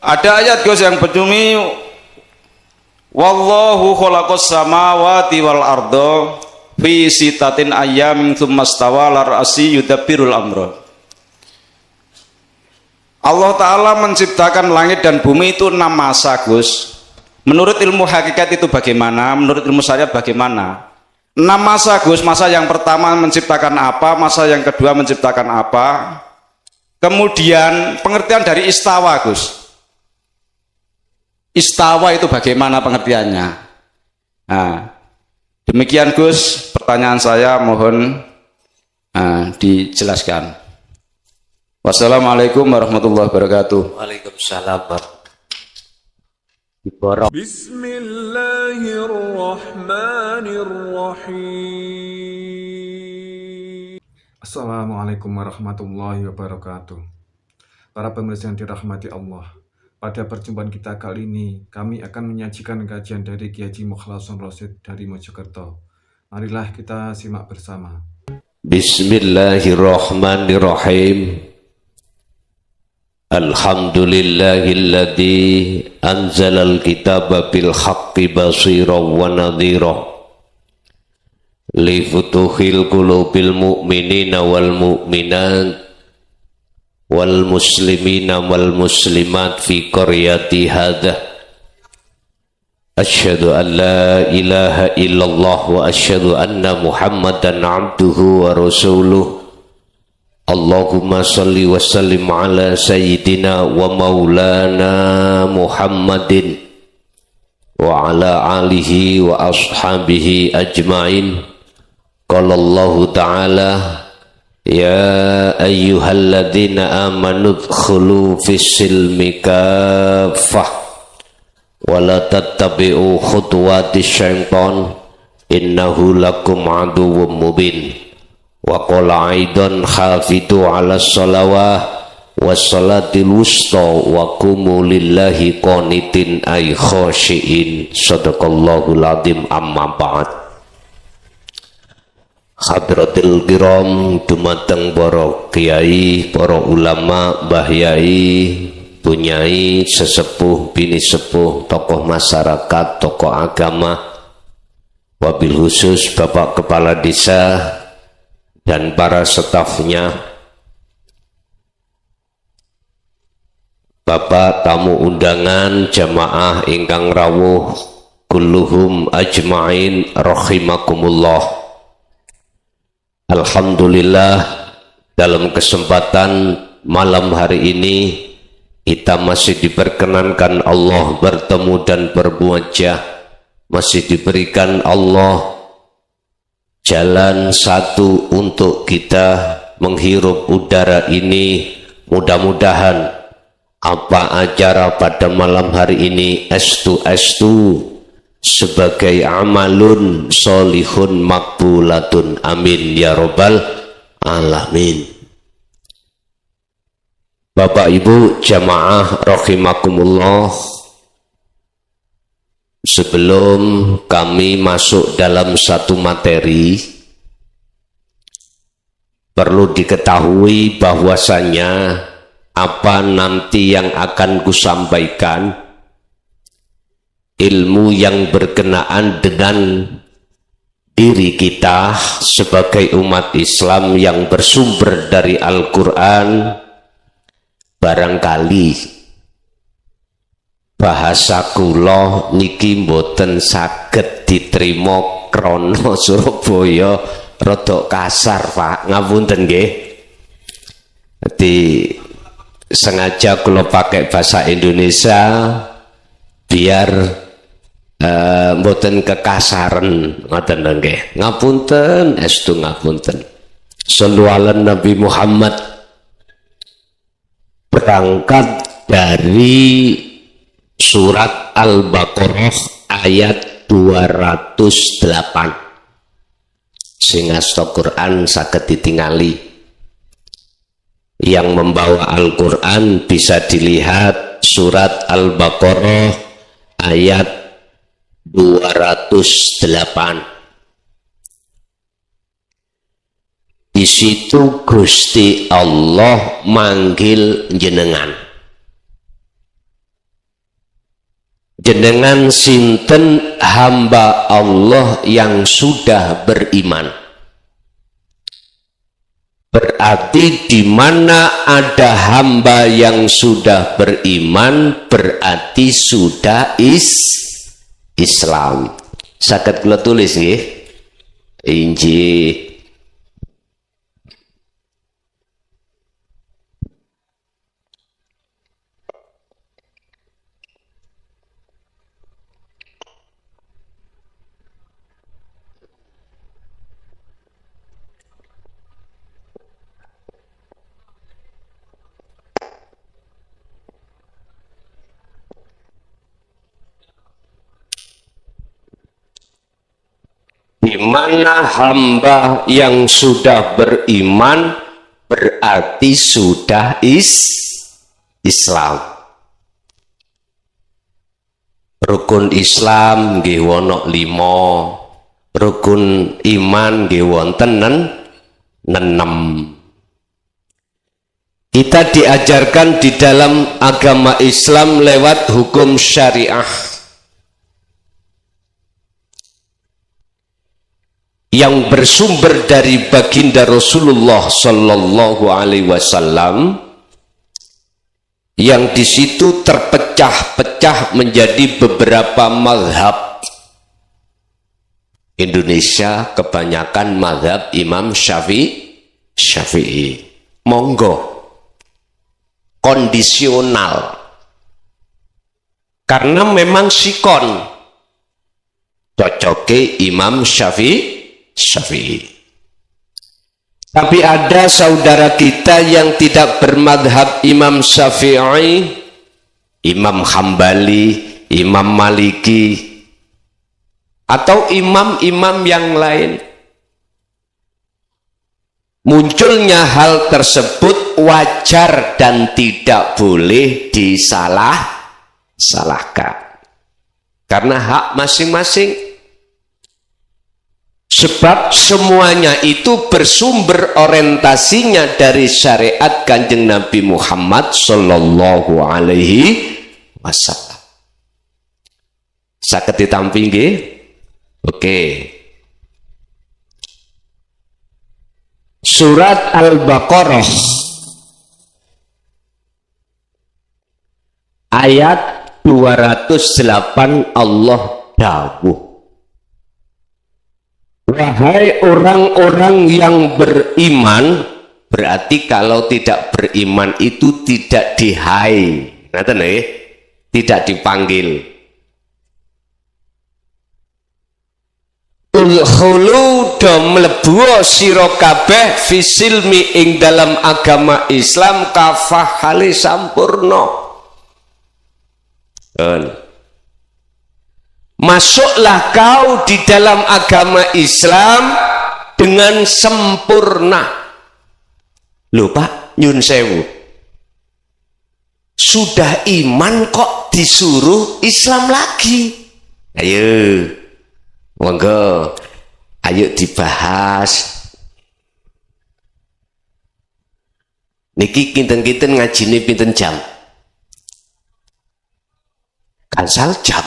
Ada ayat Gus yang berbunyi wallahu khalaqas samawati wal arda fi sitatin ayyamin tsumma stawa 'alal arsy yudabbirul amra. Allah Ta'ala menciptakan langit dan bumi itu 6 masa Gus. Menurut ilmu hakikat itu bagaimana? Menurut ilmu syariat bagaimana? 6 masa Gus. Masa yang pertama menciptakan apa? Masa yang kedua menciptakan apa? Kemudian pengertian dari istawa Gus. Istawa itu bagaimana pengertiannya? Nah, demikian Gus pertanyaan saya, mohon dijelaskan. Wassalamualaikum warahmatullahi wabarakatuh. Waalaikumsalam. Bismillahirrahmanirrahim. Assalamualaikum warahmatullahi wabarakatuh. Para pemirsa yang dirahmati Allah, pada perjumpaan kita kali ini kami akan menyajikan kajian dari Kiai Haji Mukhlason Rosyid dari Mojokerto. Marilah kita simak bersama. Bismillahirrahmanirrahim. Alhamdulillahilladzi anzalal kitaba bil haqqi basiran wa nadhira li futuhil qulubil mu'minina wal mu'minat wal muslimina wal muslimat fi qaryati hadha. Asyhadu an la ilaha illallah wa asyhadu anna Muhammadan abduhu wa rasuluh. Allahumma salli wa sallim ala sayyidina wa maulana Muhammadin wa ala alihi wa ashabihi ajma'in. Qala Allah ta'ala ya ayyuhalladzina amanu dkhulu fis silmi kaffah wa la tattabi'u khutuwatis syaitan innahu lakum aduwwum mubin. Wa qala aidan hafidu ala salawah wassalatil wusta wa qumu lillahi qanitin ay khashiin. Sadaqallahul azim. Amma ba'd. Hadratil kiram, dumateng para kiai, para ulama, mbah yai, bunyai, sesepuh, bini sepuh, tokoh masyarakat, tokoh agama, wabil khusus Bapak Kepala Desa dan para stafnya, Bapak tamu undangan, jamaah ingkang rawuh kulluhum ajma'in rahimakumullah. Alhamdulillah, dalam kesempatan malam hari ini kita masih diperkenankan Allah bertemu dan bermuajah, masih diberikan Allah jalan satu untuk kita menghirup udara ini. Mudah-mudahan apa acara pada malam hari ini estu sebagai amalun solihun makbulatun. Amin ya robbal alamin. Bapak Ibu jamaah rahimakumullah, sebelum kami masuk dalam satu materi, perlu diketahui bahwasanya apa nanti yang akan kusampaikan, ilmu yang berkenaan dengan diri kita sebagai umat Islam yang bersumber dari Al-Quran, barangkali bahasa kula niki mboten saged diterima krana Surabaya rada kasar, Pak. Ngapunten nggih. Dadi sengaja kula pakai bahasa Indonesia biar mboten kekasaran, ngoten nggih. Ngapunten, estu ngapunten. Shallu ala Nabi Muhammad. Berangkat dari surat Al-Baqarah ayat 208. Sing asta Quran saged ditingali. Yang membawa Al-Quran bisa dilihat surat Al-Baqarah ayat 208. Di situ Gusti Allah manggil jenengan. jenengan sinten hamba Allah yang sudah beriman. Berarti di mana ada hamba yang sudah beriman, berarti sudah Islam. Saged kula tulis nggih. Injih. Di mana hamba yang sudah beriman berarti sudah Islam. Rukun Islam nggih wonten 5, rukun iman nggih wonten 6. Kita diajarkan di dalam agama Islam lewat hukum syariah yang bersumber dari baginda Rasulullah Sallallahu Alaihi Wasallam, yang di situ terpecah-pecah menjadi beberapa mazhab. Indonesia kebanyakan mazhab Imam Syafi'i. Monggo, kondisional, karena memang sikon cocoke Imam Syafi'i. Tapi ada saudara kita yang tidak bermadhab Imam Syafi'i, Imam Hambali, Imam Maliki, atau imam-imam yang lain. Munculnya hal tersebut wajar dan tidak boleh disalahkan, karena hak masing-masing. Sebab semuanya itu bersumber orientasinya dari syariat Kanjeng Nabi Muhammad Sallallahu Alaihi Wasallam. Saged ditampi nggih? Oke. Surat Al-Baqarah ayat 208 Allah dawuh, wahai orang-orang yang beriman. Berarti kalau tidak beriman itu tidak dihai, tidak dipanggil. Ulhulu do mlebu sira kabeh fisilmi ing dalam agama Islam kafah hale sampurna. Masuklah kau di dalam agama Islam dengan sempurna. Loh Pak, nyun sewu, sudah iman kok disuruh Islam lagi? Ayo, monggo, ayo dibahas. Niki kinten-kinten ngajine pinten jam? Kansal jam.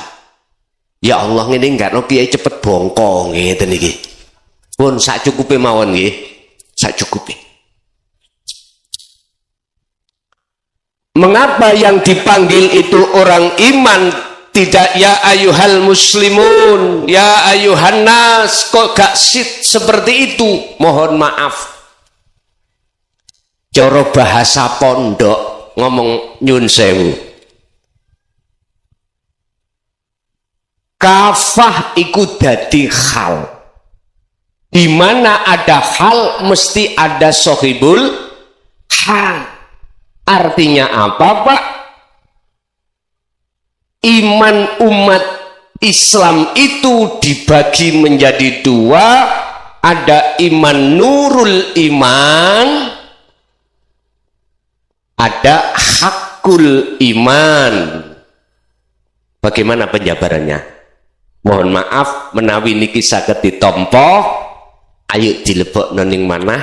Ya Allah, ngene enggak no kiai cepet bongkong ngeten iki. Pun sak cukupe mawon nggih. Sak cukupe. Mengapa yang dipanggil itu orang iman, tidak ya ayuhal muslimun, ya ayuhan nas? Kok gak seperti itu? Mohon maaf. Cara bahasa pondok ngomong nyun sewu. Kafah iku dadi hal. Di mana ada hal mesti ada sohibul hal. Artinya apa Pak? Iman umat Islam itu dibagi menjadi dua. Ada iman nurul iman, ada hakul iman. Bagaimana penjabarannya? Mohon maaf menawi niki saged ditampa, ayo dilebokno ning manah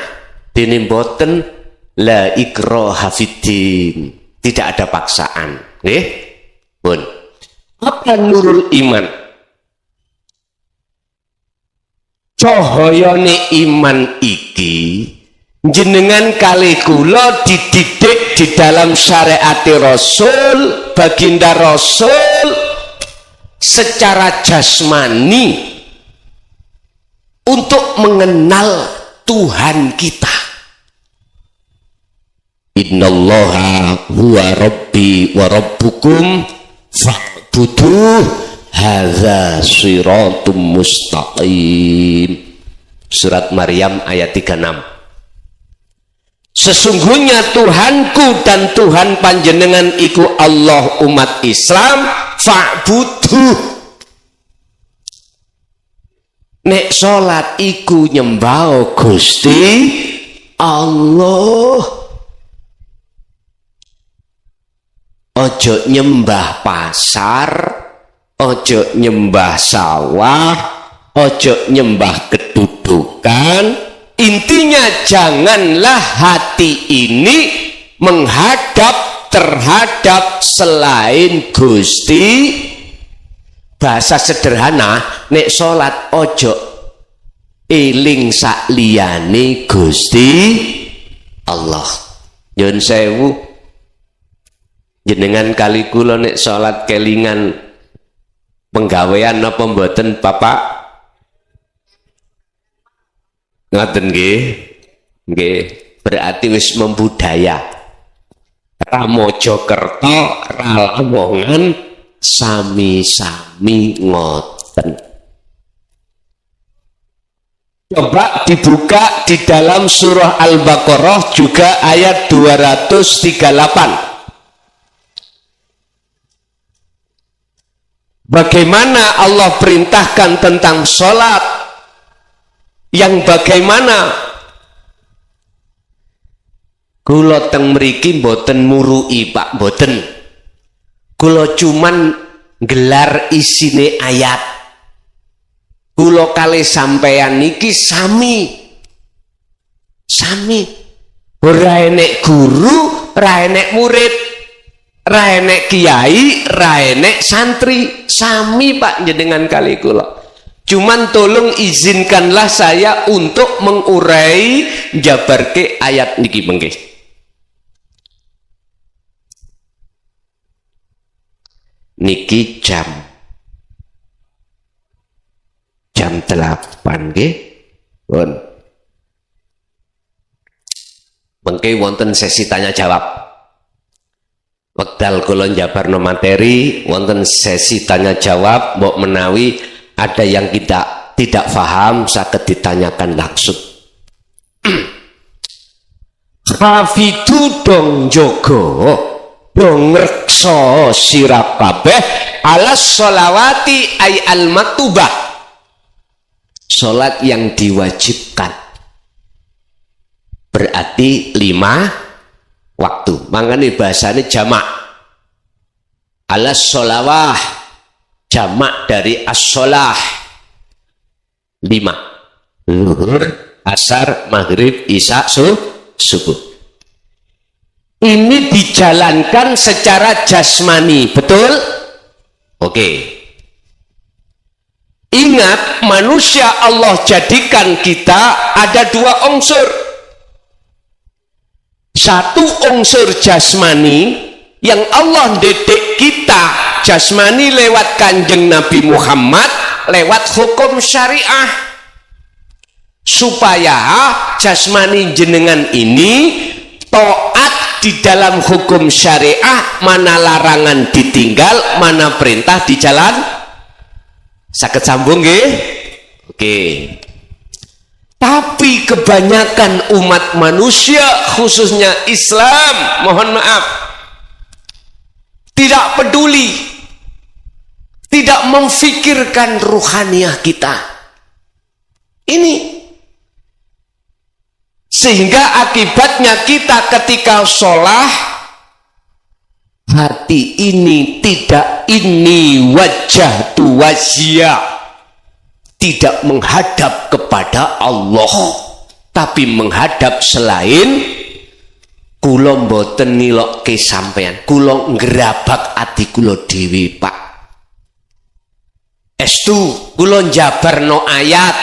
dene mboten la ikraha fiddin, tidak ada paksaan nggih. Pun Apa nurul iman? Cahayane iman iki jenengan kali kula dididik di dalam syariat Rasul, baginda Rasul secara jasmani untuk mengenal Tuhan kita. Innallaha huwa rabbi wa rabbukum fa'buduh hadza shiratum mustaqim. Surat Maryam ayat 36. Sesungguhnya Tuhanku dan Tuhan panjenengan iku Allah umat Islam fa'buduh. Nek salat iku nyembah Gusti Allah. Ojo nyembah pasar, ojo nyembah sawah, ojo nyembah kedudukan. Intinya janganlah hati ini menghadap terhadap selain Gusti. Bahasa sederhana, nek salat ojo eling sak liyane Gusti Allah. Nyun sewu, jenengan kali kula nek salat kelingan penggawean napa mboten Bapak? Ngoten nggih. Nggih, berarti wis membudaya. Ra Mojokerto, ra Lamongan, sami-sami ngoten. Coba dibuka di dalam surah Al-Baqarah juga ayat 238. Bagaimana Allah perintahkan tentang sholat, yang bagaimana kula teng mriki mboten murui Pak, mboten. Kula cuman gelar isine ayat. Kula kali sampeyan niki sami ora enek guru, ora enek murid, ra enek kiai, ra enek santri, sami Pak jenengan kali kula. Cuman tolong izinkanlah saya untuk mengurai jabarke ayat niki mengke. Niki jam 8 nggih. Pun. Mengke wonten sesi tanya jawab. Wekdal kula njabarno materi wonten sesi tanya jawab, mbok menawi ada yang kita tidak paham saged ditanyakan langsung. Hafidu dong jogo dong reksa sira kabeh ala sholawati ay al maktubah, salat yang diwajibkan, berarti 5 waktu. Mangane bahasane jamak. Alas sholawah, jamak dari as-sholah 5. Zuhur, asar, maghrib, isya, subuh. Ini dijalankan secara jasmani, betul? Oke. Ingat, manusia Allah jadikan kita ada 2 unsur. Satu unsur jasmani yang Allah didik kita jasmani lewat kanjeng Nabi Muhammad, lewat hukum syariah, supaya jasmani jenengan ini taat di dalam hukum syariah, mana larangan ditinggal, mana perintah dijalan. Saged sambung nggih? Oke. Tapi kebanyakan umat manusia, khususnya Islam, mohon maaf, tidak peduli, tidak memfikirkan ruhaniah kita. Ini sehingga akibatnya kita ketika sholat, hati ini tidak ini wajah tu wajia, tidak menghadap kepada Allah, tapi menghadap selain. Kula mboten nilokke sampean, kula ngerabak ati kula dhewe Pak. Estu kula njabarno ayat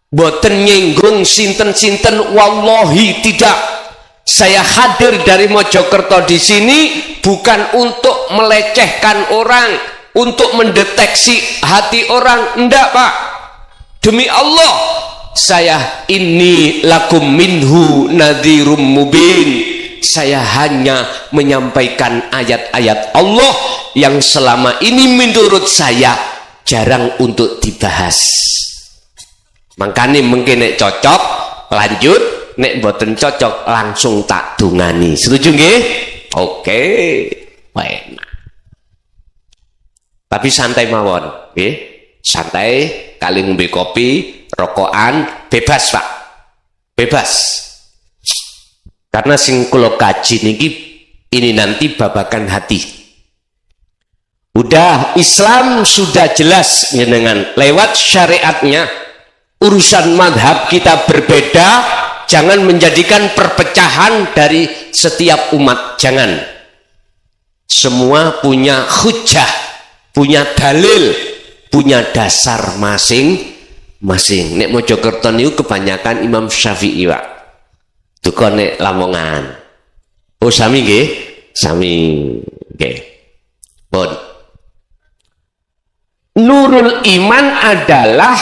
boten nyinggung sinten-sinten, wallahi tidak. Saya hadir dari Mojokerto di sini bukan untuk melecehkan orang, untuk mendeteksi hati orang, enggak Pak. Demi Allah, saya ini lakum minhu nadhirum mubin. Saya hanya menyampaikan ayat-ayat Allah yang selama ini menurut saya jarang untuk dibahas. Makanya mungkin nek cocok lanjut, nek boten cocok langsung tak dungani. Setuju nggih? Oke, enak. Tapi santai mawon, nggih. Santai, kali ngombe kopi, rokokan, bebas Pak. Bebas. Karena sing kula kaji niki ini nanti babakan hati. Udah Islam sudah jelas dengan lewat syariatnya. Urusan madhab kita berbeda, jangan menjadikan perpecahan dari setiap umat, jangan. Semua punya hujjah, punya dalil, punya dasar masing-masing. Nek Mojokerto niku kebanyakan Imam Syafi'i Pak. Duka nek Lamongan. Oh sami nggih? Sami nggih. Pun. Nurul iman adalah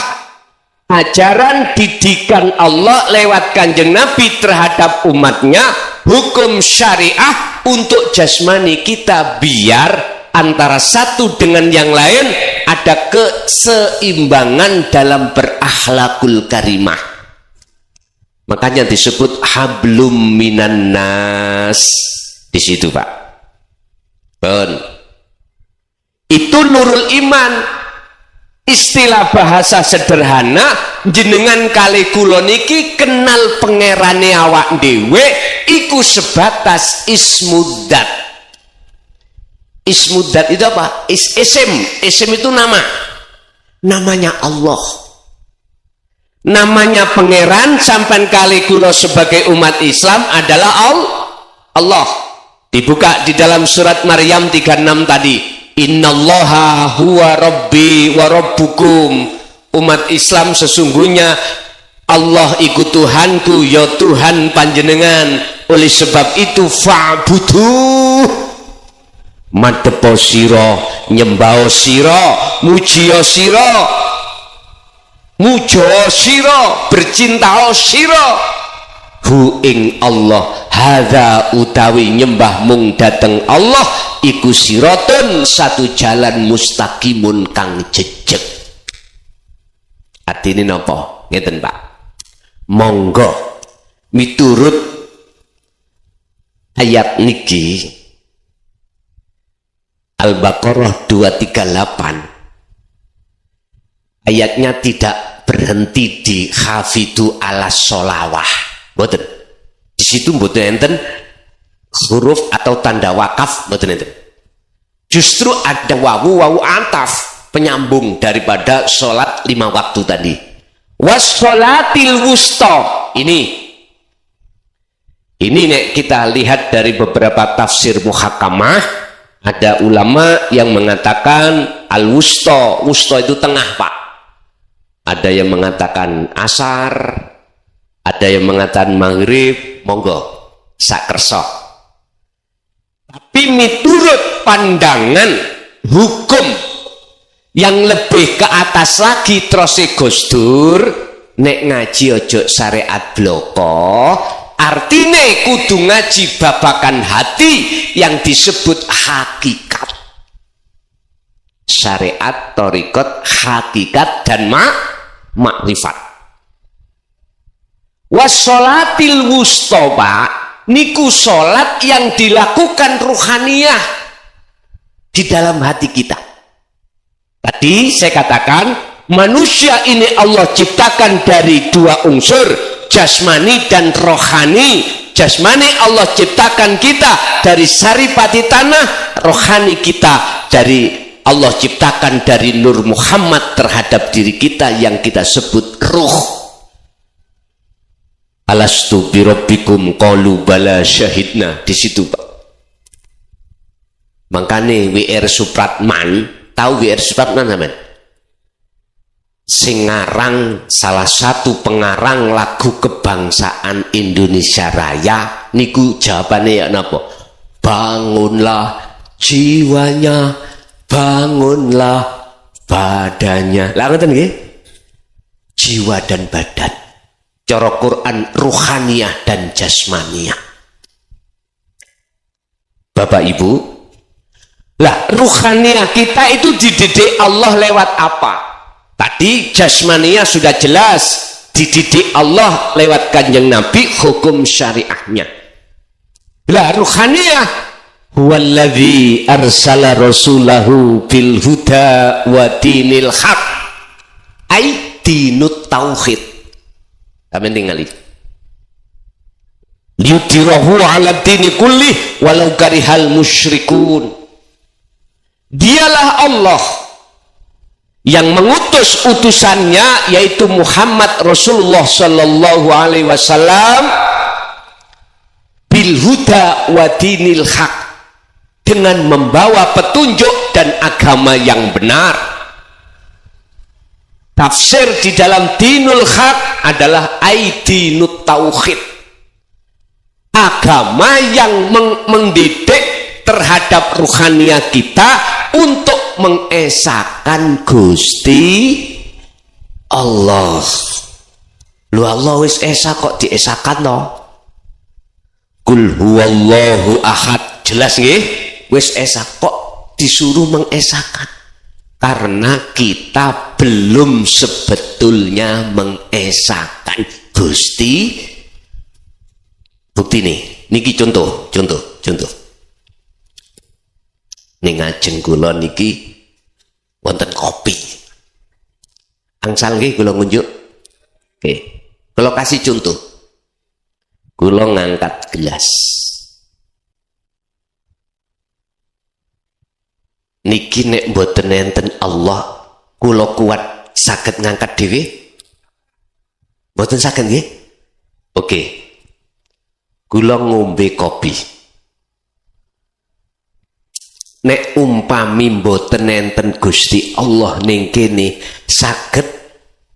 ajaran didikan Allah lewat Kanjeng Nabi terhadap umatnya, hukum syariah untuk jasmani kita biar antara satu dengan yang lain ada keseimbangan dalam berakhlakul karimah. Makanya disebut hablum minan nas di situ Pak. Bon. Itu nurul iman. Istilah bahasa sederhana, jenengan kali kula niki kenal pangerane awak dhewe iku sebatas ismudzat. Ismudzat itu apa? Isim itu nama. Namanya Allah. Namanya pangeran sampan kali kula sebagai umat Islam adalah Allah. Dibuka di dalam surat Maryam 36 tadi. Innallaha huwa rabbi wa rabbukum. Umat Islam sesungguhnya Allah iku Tuhanku, ya Tuhan panjenengan. Oleh sebab itu fa'budu, madepo sira, nyembah sira, muji sira, mujo sira, bercinta sira hu ing Allah. Hadza utawi nyembah mung dateng Allah iku siratun, satu jalan mustaqimun kang jejeg. Artine napa? Ngeten Pak. Monggo miturut ayat niki Al-Baqarah 238. Ayatnya tidak berhenti di hafidu ala sholawah. Mboten. Di situ mboten enten huruf atau tanda wakaf, mboten enten. Justru ada wawu antaf, penyambung daripada sholat 5 waktu tadi. Wassolatil wusta. Ini nek kita lihat dari beberapa tafsir muhakamah, ada ulama yang mengatakan al-wusta. Wusta itu tengah Pak. Ada yang mengatakan asar, ada yang mengatakan maghrib, monggo sak kersa. Tapi miturut pandangan hukum yang lebih ke atas lagi terus Gus Dur, nek ngaji ojo syariat bloko, artine kudu ngaji babakan hati yang disebut hakikat. Syariat, thariqat, hakikat dan makrifat. Wassolatil wusta Pak, niku sholat yang dilakukan ruhaniyah di dalam hati kita. Tadi saya katakan manusia ini Allah ciptakan dari 2 unsur, jasmani dan rohani. Jasmani Allah ciptakan kita dari saripati tanah, rohani kita dari Allah ciptakan dari Nur Muhammad terhadap diri kita yang kita sebut ruh. Alastu birabbikum qalu bala syahidna. Di situ Pak. Makanya WR Supratman, tahu WR Supratman sampean? sing ngarang salah satu pengarang lagu kebangsaan Indonesia Raya niku jawabannya ya napa? Bangunlah jiwanya, bangunlah badannya. Lah ngoten nggih? Jiwa dan badan. Cara Quran ruhaniyah dan jasmaniyah. Bapak Ibu, lah ruhaniyah kita itu dididik Allah lewat apa? Tadi jasmania sudah jelas, dididik Allah lewat Kanjeng Nabi, hukum syariahnya. Lah ruhaniyah, huwallazi arsala rasulahu bil huda wa dinil haq, ai dinut tauhid. Kami tinggali liyudhirahu ala dini kulli walau karihal musyrikun. Dialah Allah yang mengutus utusannya yaitu Muhammad Rasulullah sallallahu alaihi wasallam bil huda wa dinil haq, dengan membawa petunjuk dan agama yang benar. Tafsir di dalam dinul haq adalah aidinut tauhid, agama yang mendidik terhadap ruhaniyah kita untuk mengesahkan Gusti Allah. Lu Allah wis esa kok diesakan no? Kul huwallahu ahad, jelas nggih? Wis esa kok disuruh mengesahkan? Karena kita belum sebetulnya mengesahkan Gusti. Bukti nih, niki contoh. Ning ngajeng kula niki wonten kopi. Angsal nggih kula ngunjuk. Oke. Kula kasih contoh. Kula ngangkat gelas. Niki nek mboten enten Allah, kula kuat saged ngangkat dhewe? Mboten saged nggih? Oke. Kula ngombe kopi. Nek umpami mboten enten Gusti Allah ning kene, saged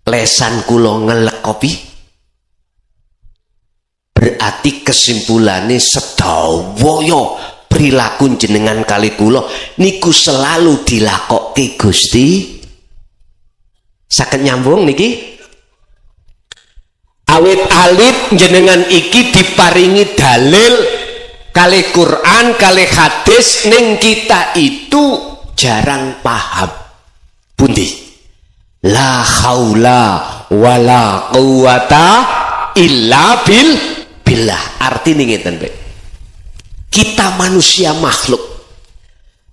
lesan kula ngelek kopi? Berarti kesimpulannya sedaya perilaku jenengan kali kula niku selalu dilakokke Gusti. Saged nyambung niki? Awit alit jenengan iki diparingi dalil kali Quran, kali hadis, ning kita itu jarang paham. Pundi? La haula wala quwata illa billah. Artine ngeten, Pak. Kita manusia makhluk.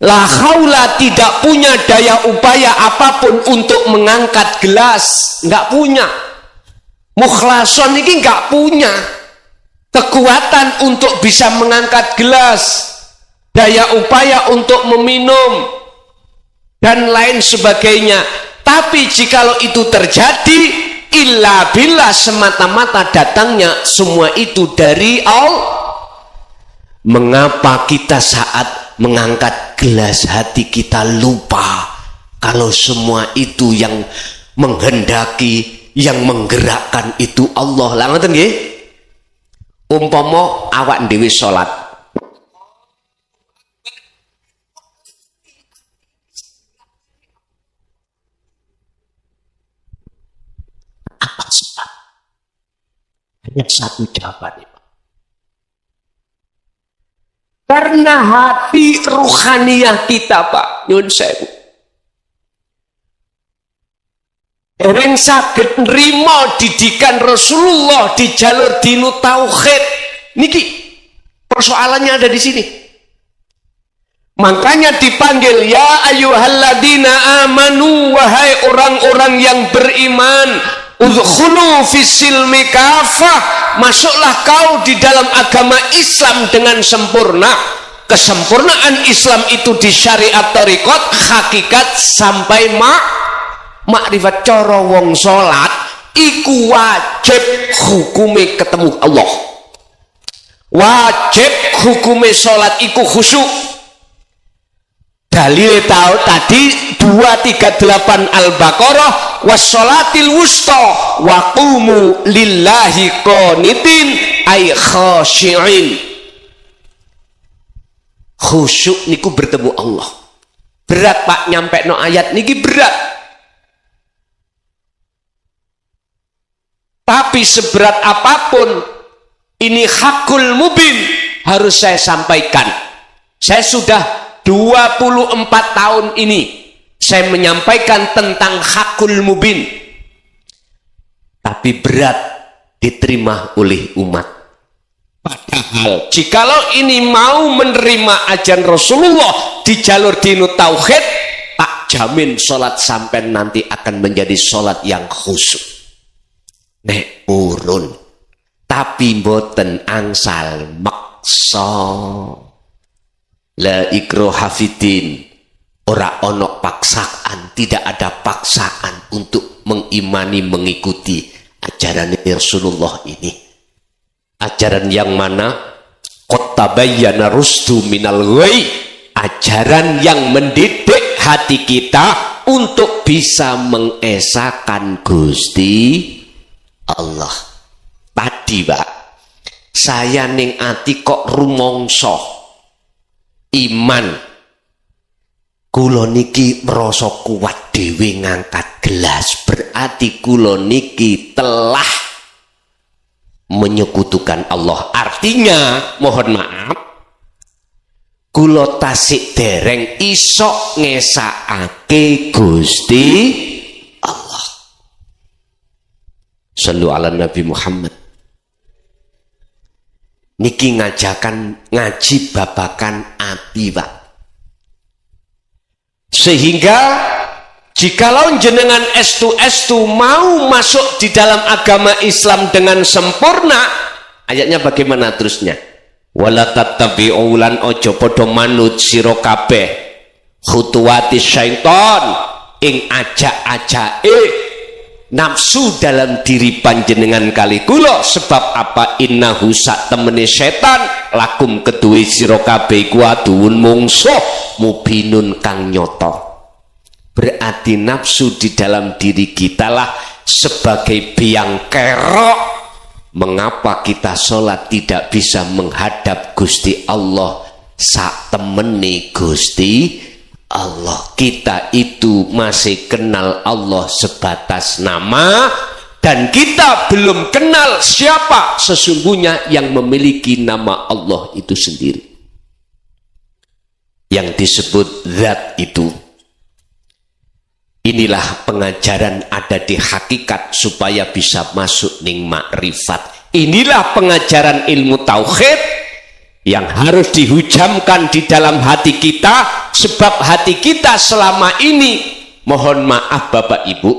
La haula tidak punya daya upaya apapun untuk mengangkat gelas, enggak punya. Mukhlason ini enggak punya kekuatan untuk bisa mengangkat gelas, daya upaya untuk meminum dan lain sebagainya. Tapi jikalau itu terjadi, illa billah, semata-mata datangnya semua itu dari Allah. Mengapa kita saat mengangkat gelas hati kita lupa kalau semua itu yang menghendaki, yang menggerakkan itu Allah. Lah ngoten nggih? Umpama awak dhewe salat, apa sebab? Hanya satu jawaban, Pak. Karena hati ruhaniyah kita, Pak, nyun sewu, ering saged nrimo didikan Rasulullah di jalur dinu tauhid. Niki persoalannya ada di sini. Makanya dipanggil ya ayyuhalladzina amanu, wahai orang-orang yang beriman, udkhulu fisilmi kafah, masuklah kau di dalam agama Islam dengan sempurna. Kesempurnaan Islam itu di syariat thariqat, hakikat sampai makrifat. Cara wong salat iku wajib hukume ketemu Allah. Wajib hukume salat iku khusyuk. Dalil tahu tadi 238 Al-Baqarah, wassolatil wusta wa qumu lillahi qanitin ay khashi'in. Khusyuk niku bertemu Allah. Berat Pak nyampe no ayat niki berat. Tapi seberat apapun ini hakul mubin harus saya sampaikan. Saya sudah 24 tahun ini saya menyampaikan tentang hakul mubin. Tapi berat diterima oleh umat. Padahal jikalau ini mau menerima ajaran Rasulullah di jalur dinu tauhid, tak jamin sholat sampai nanti akan menjadi sholat yang khusyuk. Nek urun tapi mboten angsal maksa. La ikraha fiddin, ora ono paksaan, tidak ada paksaan untuk mengimani mengikuti ajaran Rasulullah ini. Ajaran yang mana? Qad tabayyana rusdu minal ghai, ajaran yang mendidik hati kita untuk bisa mengesahkan Gusti Allah. Tadi Pak, saya ning ati kok rumangsa iman kula niki merasa kuat dhewe ngangkat gelas, berarti kula niki telah menyekutukan Allah. Artinya mohon maaf, kula tasik dereng iso ngesakake Gusti Allah. Sallu ala Nabi Muhammad. Niki ngajakan ngaji babakan api Pak. Sehingga jikalau jenengan estu mau masuk di dalam agama Islam dengan sempurna, ayatnya bagaimana terusnya? Wala tattabi'u lan ojo podo manut sira kabeh khutuwati syaiton ing ajak-ajake nafsu dalam diri panjenengan kali kula. Sebab apa? Innahu sak temene setan lakum kedue sira kabeh iku aduun mungsuh mubinun kang nyata. Berarti nafsu di dalam diri kita lah sebagai biang kerok mengapa kita sholat tidak bisa menghadap Gusti Allah sak temene Gusti Allah. Kita itu masih kenal Allah sebatas nama, dan kita belum kenal siapa sesungguhnya yang memiliki nama Allah itu sendiri, yang disebut zat itu. Inilah pengajaran ada di hakikat supaya bisa masuk ning makrifat. Inilah pengajaran ilmu tauhid yang harus dihujamkan di dalam hati kita, sebab hati kita selama ini, mohon maaf Bapak Ibu,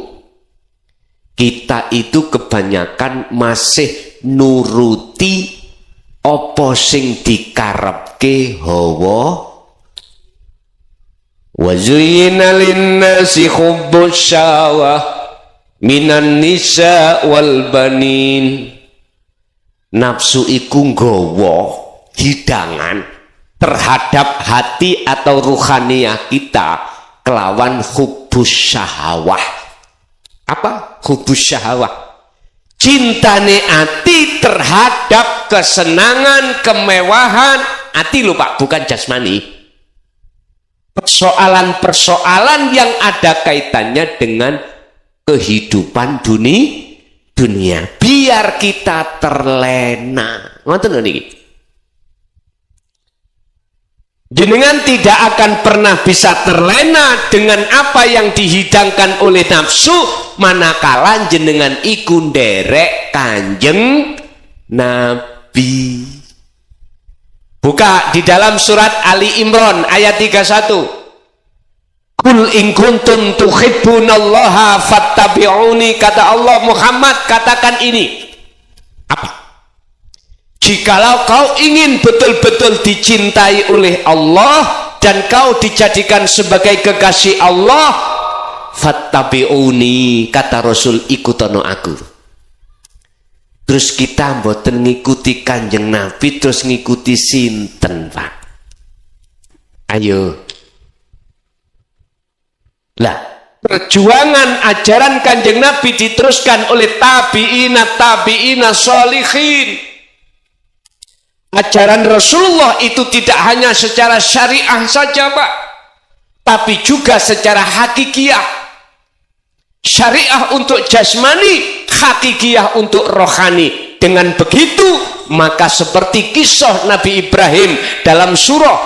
kita itu kebanyakan masih nuruti apa sing dikarepke hawa. Wa zuyyina lin-nasi hubbus syahwah minan nisa wal banin. Nafsu iku nggawa hidangan terhadap hati atau ruhaniyah kita kelawan hubbus syahwah. Apa hubbus syahwah? Cintane ati terhadap kesenangan, kemewahan ati lho Pak, bukan jasmani. Persoalan-persoalan yang ada kaitannya dengan kehidupan dunia, biar kita terlena. Ngoten lho niki. Jenengan tidak akan pernah bisa terlena dengan apa yang dihidangkan oleh nafsu manakala jenengan iku nderek Kanjeng Nabi. Buka di dalam surat Ali Imran ayat 31. Qul in kuntum tuhibbunallaha fattabi'uni, kata Allah, Muhammad katakan ini. Apa? Jikalau kau ingin betul-betul dicintai oleh Allah dan kau dijadikan sebagai kekasih Allah, fattabi'uni, kata Rasul, ikutono aku. Terus kita mboten ngikuti Kanjeng Nabi, terus ngikuti sinten Pak? Ayo. Lah, perjuangan ajaran Kanjeng Nabi diteruskan oleh tabi'ina sholihin. Ajaran Rasulullah itu tidak hanya secara syariah saja Pak, tapi juga secara hakikiyah. Syariah untuk jasmani, hakikiyah untuk rohani. Dengan begitu maka seperti kisah Nabi Ibrahim dalam surah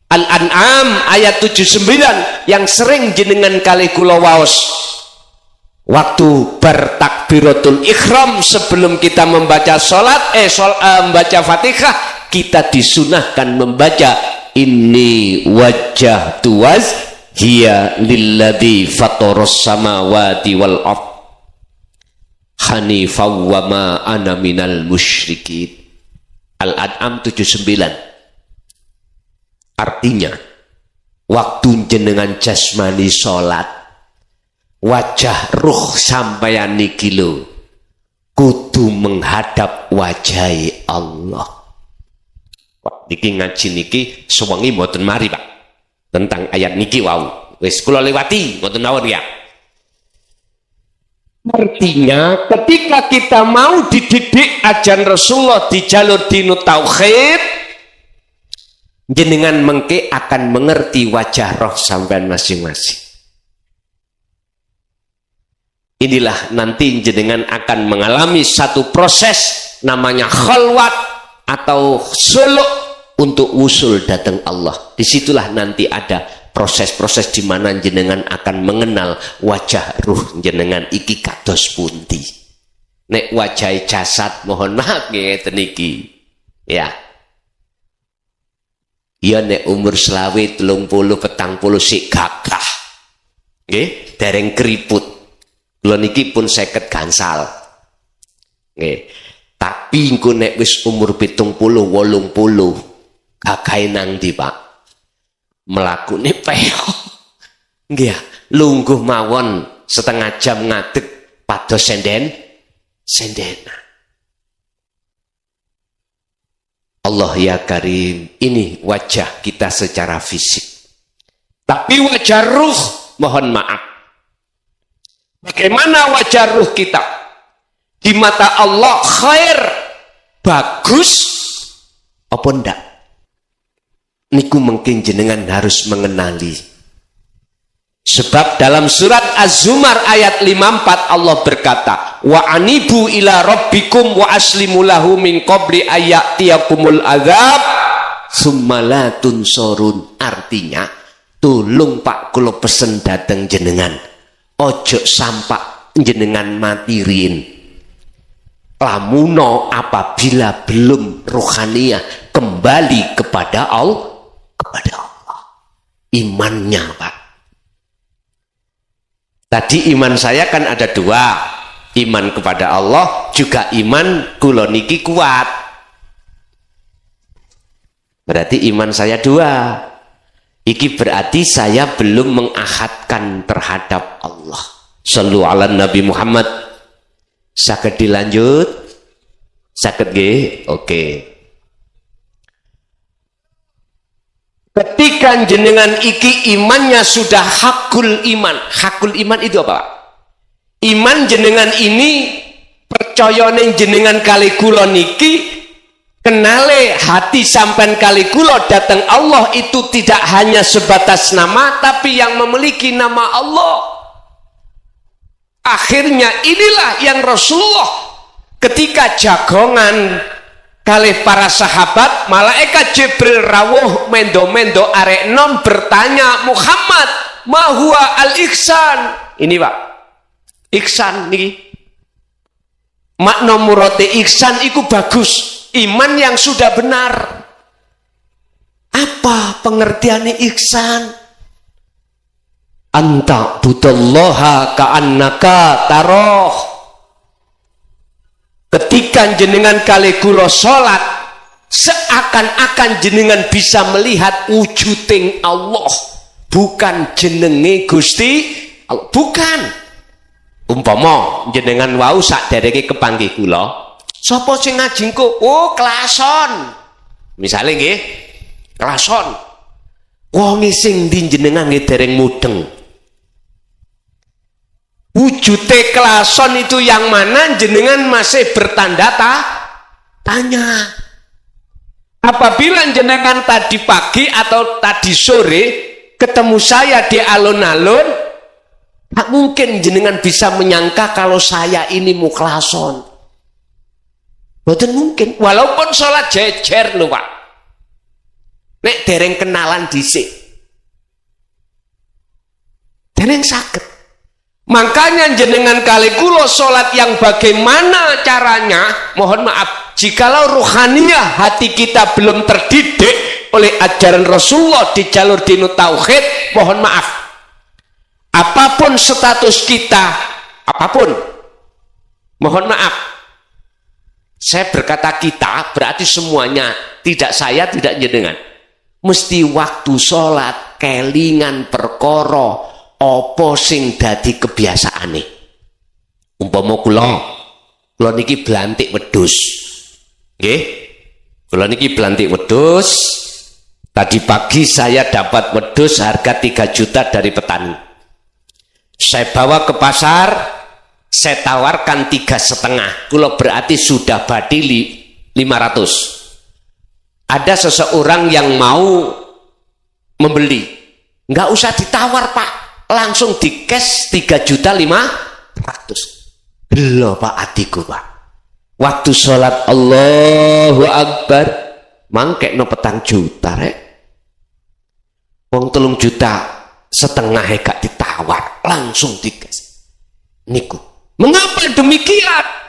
Al-An'am ayat 79 yang sering jenengan kali kula waos waktu bertakbiratul ikhram sebelum kita membaca membaca Fatihah, kita disunahkan membaca inni wajjahtu wajhiya lilladzi fataras samawati wal ardh hanifan wa ma ana minal musyrikin. Al-An'am 79. Artinya waktu jenengan jasmani salat, wajah ruh sampeyan niki lho kudu menghadap wajah Allah. Wah, niki ngaji niki sewengi mboten mari Pak tentang ayat niki wau. Wis kula liwati mboten nawon ya. Artinya ketika kita mau dididik ajaran Rasulullah di jalur dinut tauhid, jenengan mengke akan mengerti wajah roh sampean masing-masing. Inilah nanti jenengan akan mengalami satu proses namanya khalwat atau suluk untuk usul datang Allah. Disitulah nanti ada proses-proses di mana jenengan akan mengenal wajah ruh jenengan iki kados pundi. Nek wajah jasad mohon maaf ngeten iki. Ya. Ya nek umur selawe 30 40 sik gagah. Nggih, dereng keriput. Kula niki pun 50 gansal. Nggih. Tapi engko nek wis umur 70 80 gagahe nang ndi, Pak? Melakune peo. Nggih, lungguh mawon setengah jam ngadeg pados sendenan. Allah ya Karim, ini wajah kita secara fisik. Tapi wajah ruh, mohon maaf. Bagaimana wajah ruh kita? Di mata Allah khair, bagus, apa ndak? Niku mungkin jenengan harus mengenali. Sebab dalam surat Az-Zumar ayat 54 Allah berkata, wa anibu ila rabbikum wa aslimu lahu min qabli ayatiyakumul azab summa la tunsorun. Artinya, tolong Pak kula pesen dateng jenengan, ojo sampak jenengan matirin. Lamuno apabila belum rohaniah kembali kepada Allah, imannya Pak. Tadi iman saya kan ada dua, iman kepada Allah juga iman kula niki kuat. Berarti iman saya dua. Iki berarti saya belum mengahadkan terhadap Allah. Shallu ala Nabi Muhammad. Saged dilanjut? Saged nggih? Oke. Ketika jenengan iki imannya sudah hakul iman. Hakul iman itu apa Pak? Iman jenengan ini percayane jenengan kali kula niki kenale hati sampean kali kula datang Allah itu tidak hanya sebatas nama tapi yang memiliki nama Allah. Akhirnya inilah yang Rasulullah ketika jagongan kali para sahabat, malaikat Jibril rawuh mendo-mendo arek nom bertanya, Muhammad, ma huwa al-ihsan? Ini Pak, ihsan niki. Makna murate ihsan iku bagus, iman yang sudah benar. Apa pengertiane ihsan? Anta budallaha ka'annaka taroh. Ketika jenengan kali kula salat, seakan-akan jenengan bisa melihat wujuding Allah, bukan jenenge Gusti Allah, bukan. Umpama jenengan wau sakdereke kepanggih kula, sapa sing ngaji engko? Oh, klason. Misale nggih, klason. Wong sing ndi jenengan nggih dereng mudeng. wujute kelason itu yang mana, jenengan masih bertanda tanya. Apabila jenengan tadi pagi atau tadi sore ketemu saya di alun-alun, tak mungkin jenengan bisa menyangka kalau saya ini mukhlason. Boten mungkin, walaupun sholat jejer lho Pak. Nek dereng kenalan dhisik. Dereng saged. Makanya jenengan kali kula sholat yang bagaimana caranya, mohon maaf, jikalau ruhaniyah hati kita belum terdidik oleh ajaran Rasulullah di jalur dinu tauhid, mohon maaf, apapun status kita, apapun, mohon maaf, saya berkata kita berarti semuanya, tidak saya, tidak jenengan, mesti waktu sholat kelingan perkara apa sing dadi kebiasaane. Umpama kula niki blantik wedhus. Nggih. Kula niki blantik wedhus. Tadi pagi saya dapat wedhus harga 3 juta dari petani. Saya bawa ke pasar, saya tawarkan 3,5. Kula berarti sudah badi 500. Ada seseorang yang mau membeli. Enggak usah ditawar, Pak. Langsung di cash 3.500.000. Gelo Pak adikku Pak. Waktu sholat Allahu Akbar mangkek no 4 juta rek. Wong 3,5 juta gak ditawar, langsung di cash. Niku. Mengapa demikian?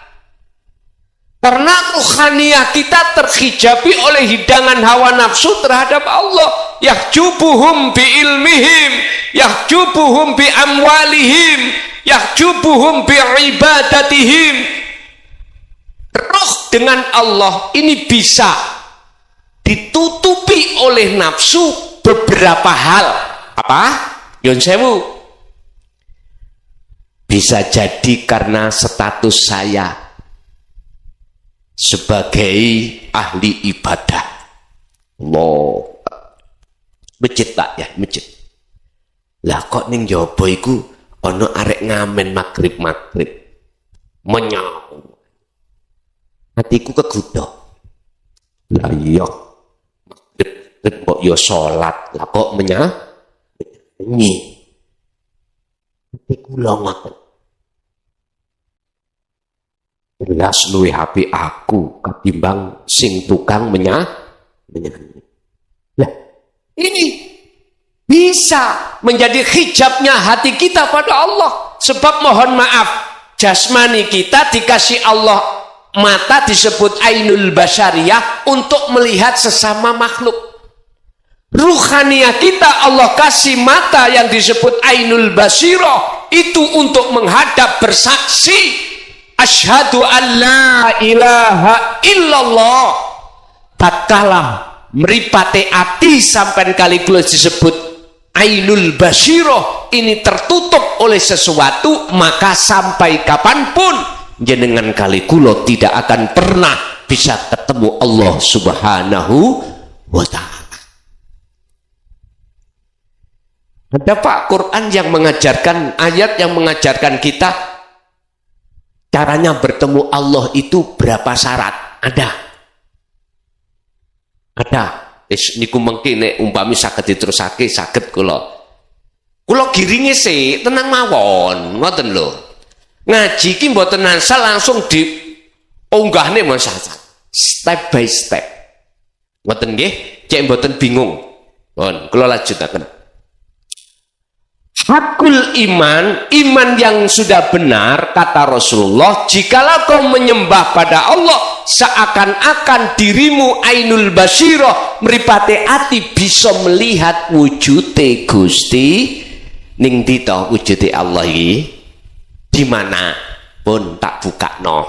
Karena ruhaniyah kita terhijabi oleh hidangan hawa nafsu terhadap Allah. Yahjubuhum bi ilmihim, yahjubuhum bi amwalihim, yahjubuhum bi ibadatihim. Roh dengan Allah ini bisa ditutupi oleh nafsu beberapa hal. Apa? Yon sewu. Bisa jadi karena status saya sebagai ahli ibadah. Allah. Masjid Pak ya, masjid. Lah kok ning jaba iku ana arek ngamen maghrib. Menyau. Hatiku kegodhog. Lah iya. Maghrib kok ya salat, lah kok menyanyi. Hatiku longat. Jelas luwih HP aku ketimbang sing tukang menyanyi. Lah ini bisa menjadi hijabnya hati kita pada Allah. Sebab mohon maaf, jasmani kita dikasih Allah mata disebut ainul basyariyah untuk melihat sesama makhluk. Ruhaniyah kita Allah kasih mata yang disebut ainul basirah itu untuk menghadap bersaksi asyhadu an la ilaha illallah. Tatkala meripate ati sampai kali kula disebut ainul basirah ini tertutup oleh sesuatu, maka sampai kapanpun jenengan kali kula tidak akan pernah bisa ketemu Allah subhanahu wa ta'ala. Ada Pak Quran yang mengajarkan, ayat yang mengajarkan kita caranya bertemu Allah itu berapa syarat? Ada. Niku mengki nek umpami saged diterusake saged kula giringe sih tenang mawon ngoten lho. Ngaji ki mboten asal langsung diunggahne Mas Hasan. Step by step. Ngoten nggih, cek mboten bingung. Pun kula lanjutaken. Hakul iman, iman yang sudah benar, kata Rasulullah, jikalau kau menyembah pada Allah seakan-akan dirimu ainul basirah, meripate ati bisa melihat wujute Gusti ning dita wujute Allah iki di mana pun tak buka no.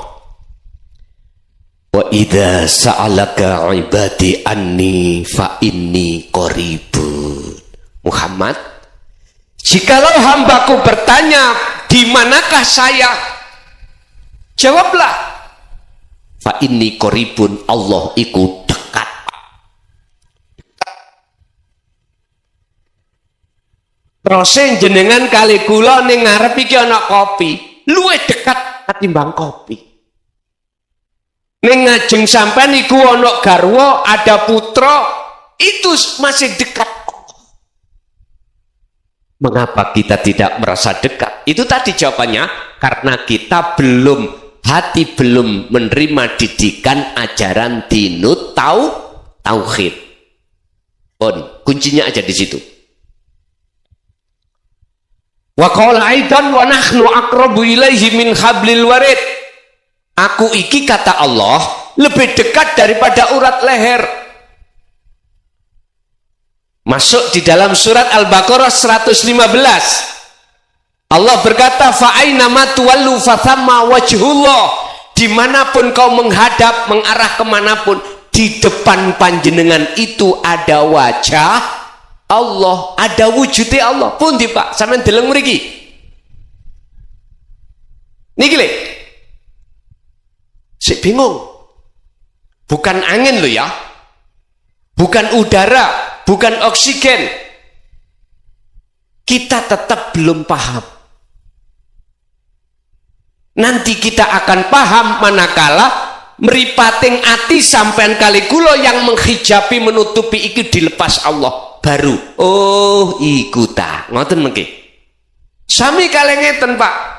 Wa idza sa'alaka ibadi anni fa inni qaribun. Muhammad, jikalau hambaku bertanya di manakah saya, jawablah fa inni qaribun, Allah iku dekat. Terus jenengan kali kula ning ngarep iki ana kopi. luwih dekat ketimbang kopi. Ning ngajeng sampean iku ana garwa, ada putra, itu masih dekat. Mengapa kita tidak merasa dekat? Itu tadi jawabannya, karena kita hati belum menerima didikan ajaran dinut tauhid. Kuncinya aja di situ. Wa qala aidan wa nahnu aqrabu ilaihi min hablil warid. Aku iki kata Allah lebih dekat daripada urat leher. Masuk di dalam surat Al-Baqarah 115. Allah berkata, fa aina ma tuwallu fa thamma wajhullah. Dimanapun kau menghadap, mengarah kemanapun, di depan panjenengan itu ada wajah Allah, ada wujudnya Allah. Pundi Pak, sampean deleng mriki. Niki lho. Sik bingung. Bukan angin lo ya. Bukan udara, bukan oksigen. Kita tetap belum paham. Nanti kita akan paham manakala meripating ati sampean kali kula yang menghijabi menutupi iki dilepas Allah baru. Oh, iku ta. Ngoten mengki. Sami kalih ngeten, Pak.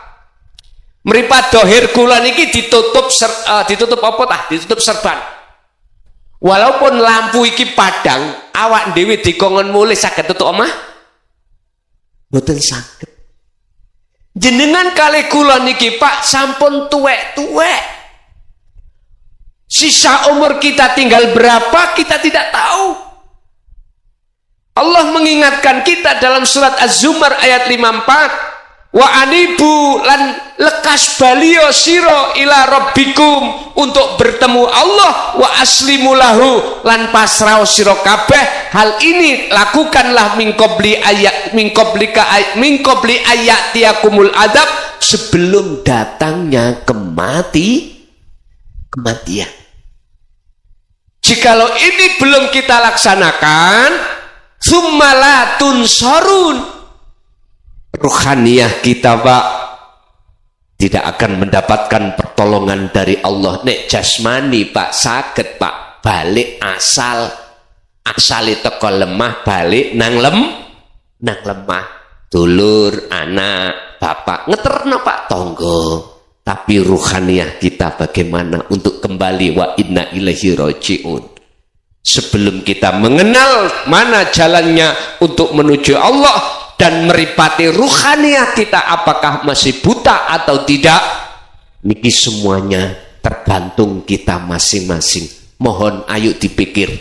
Meripat dohir kula niki ditutup apa tah? Ditutup serban. Walaupun lampu iki padang, awak dhewe dikongkon mulih saged tutup omah? Mboten saged. Jenengan kali kula niki Pak sampun tuwek-tuwek. Sisa umur kita tinggal berapa kita tidak tahu. Allah mengingatkan kita dalam surat Az-Zumar ayat 54. Wa anibu lan lekas balio siro ila rabbikum, untuk bertemu Allah, wa aslimu lahu lan pasrah siro kabeh. Hal ini lakukanlah min qabli ayat tiakumul adab, sebelum datangnya kematian. Jikalau ini belum kita laksanakan, summa tunsarun, ruhaniyah kita Pak tidak akan mendapatkan pertolongan dari Allah. Nek jasmani Pak saged Pak, balik asal teko lemah, balik nang lemah. Dulur, anak, bapak ngeterno Pak tonggo. Tapi ruhaniyah kita bagaimana untuk kembali, wa inna ilaihi rajiun. Sebelum kita mengenal mana jalannya untuk menuju Allah dan meripati ruhaniyah kita, apakah masih buta atau tidak, niki semuanya tergantung kita masing-masing. Mohon ayo dipikir,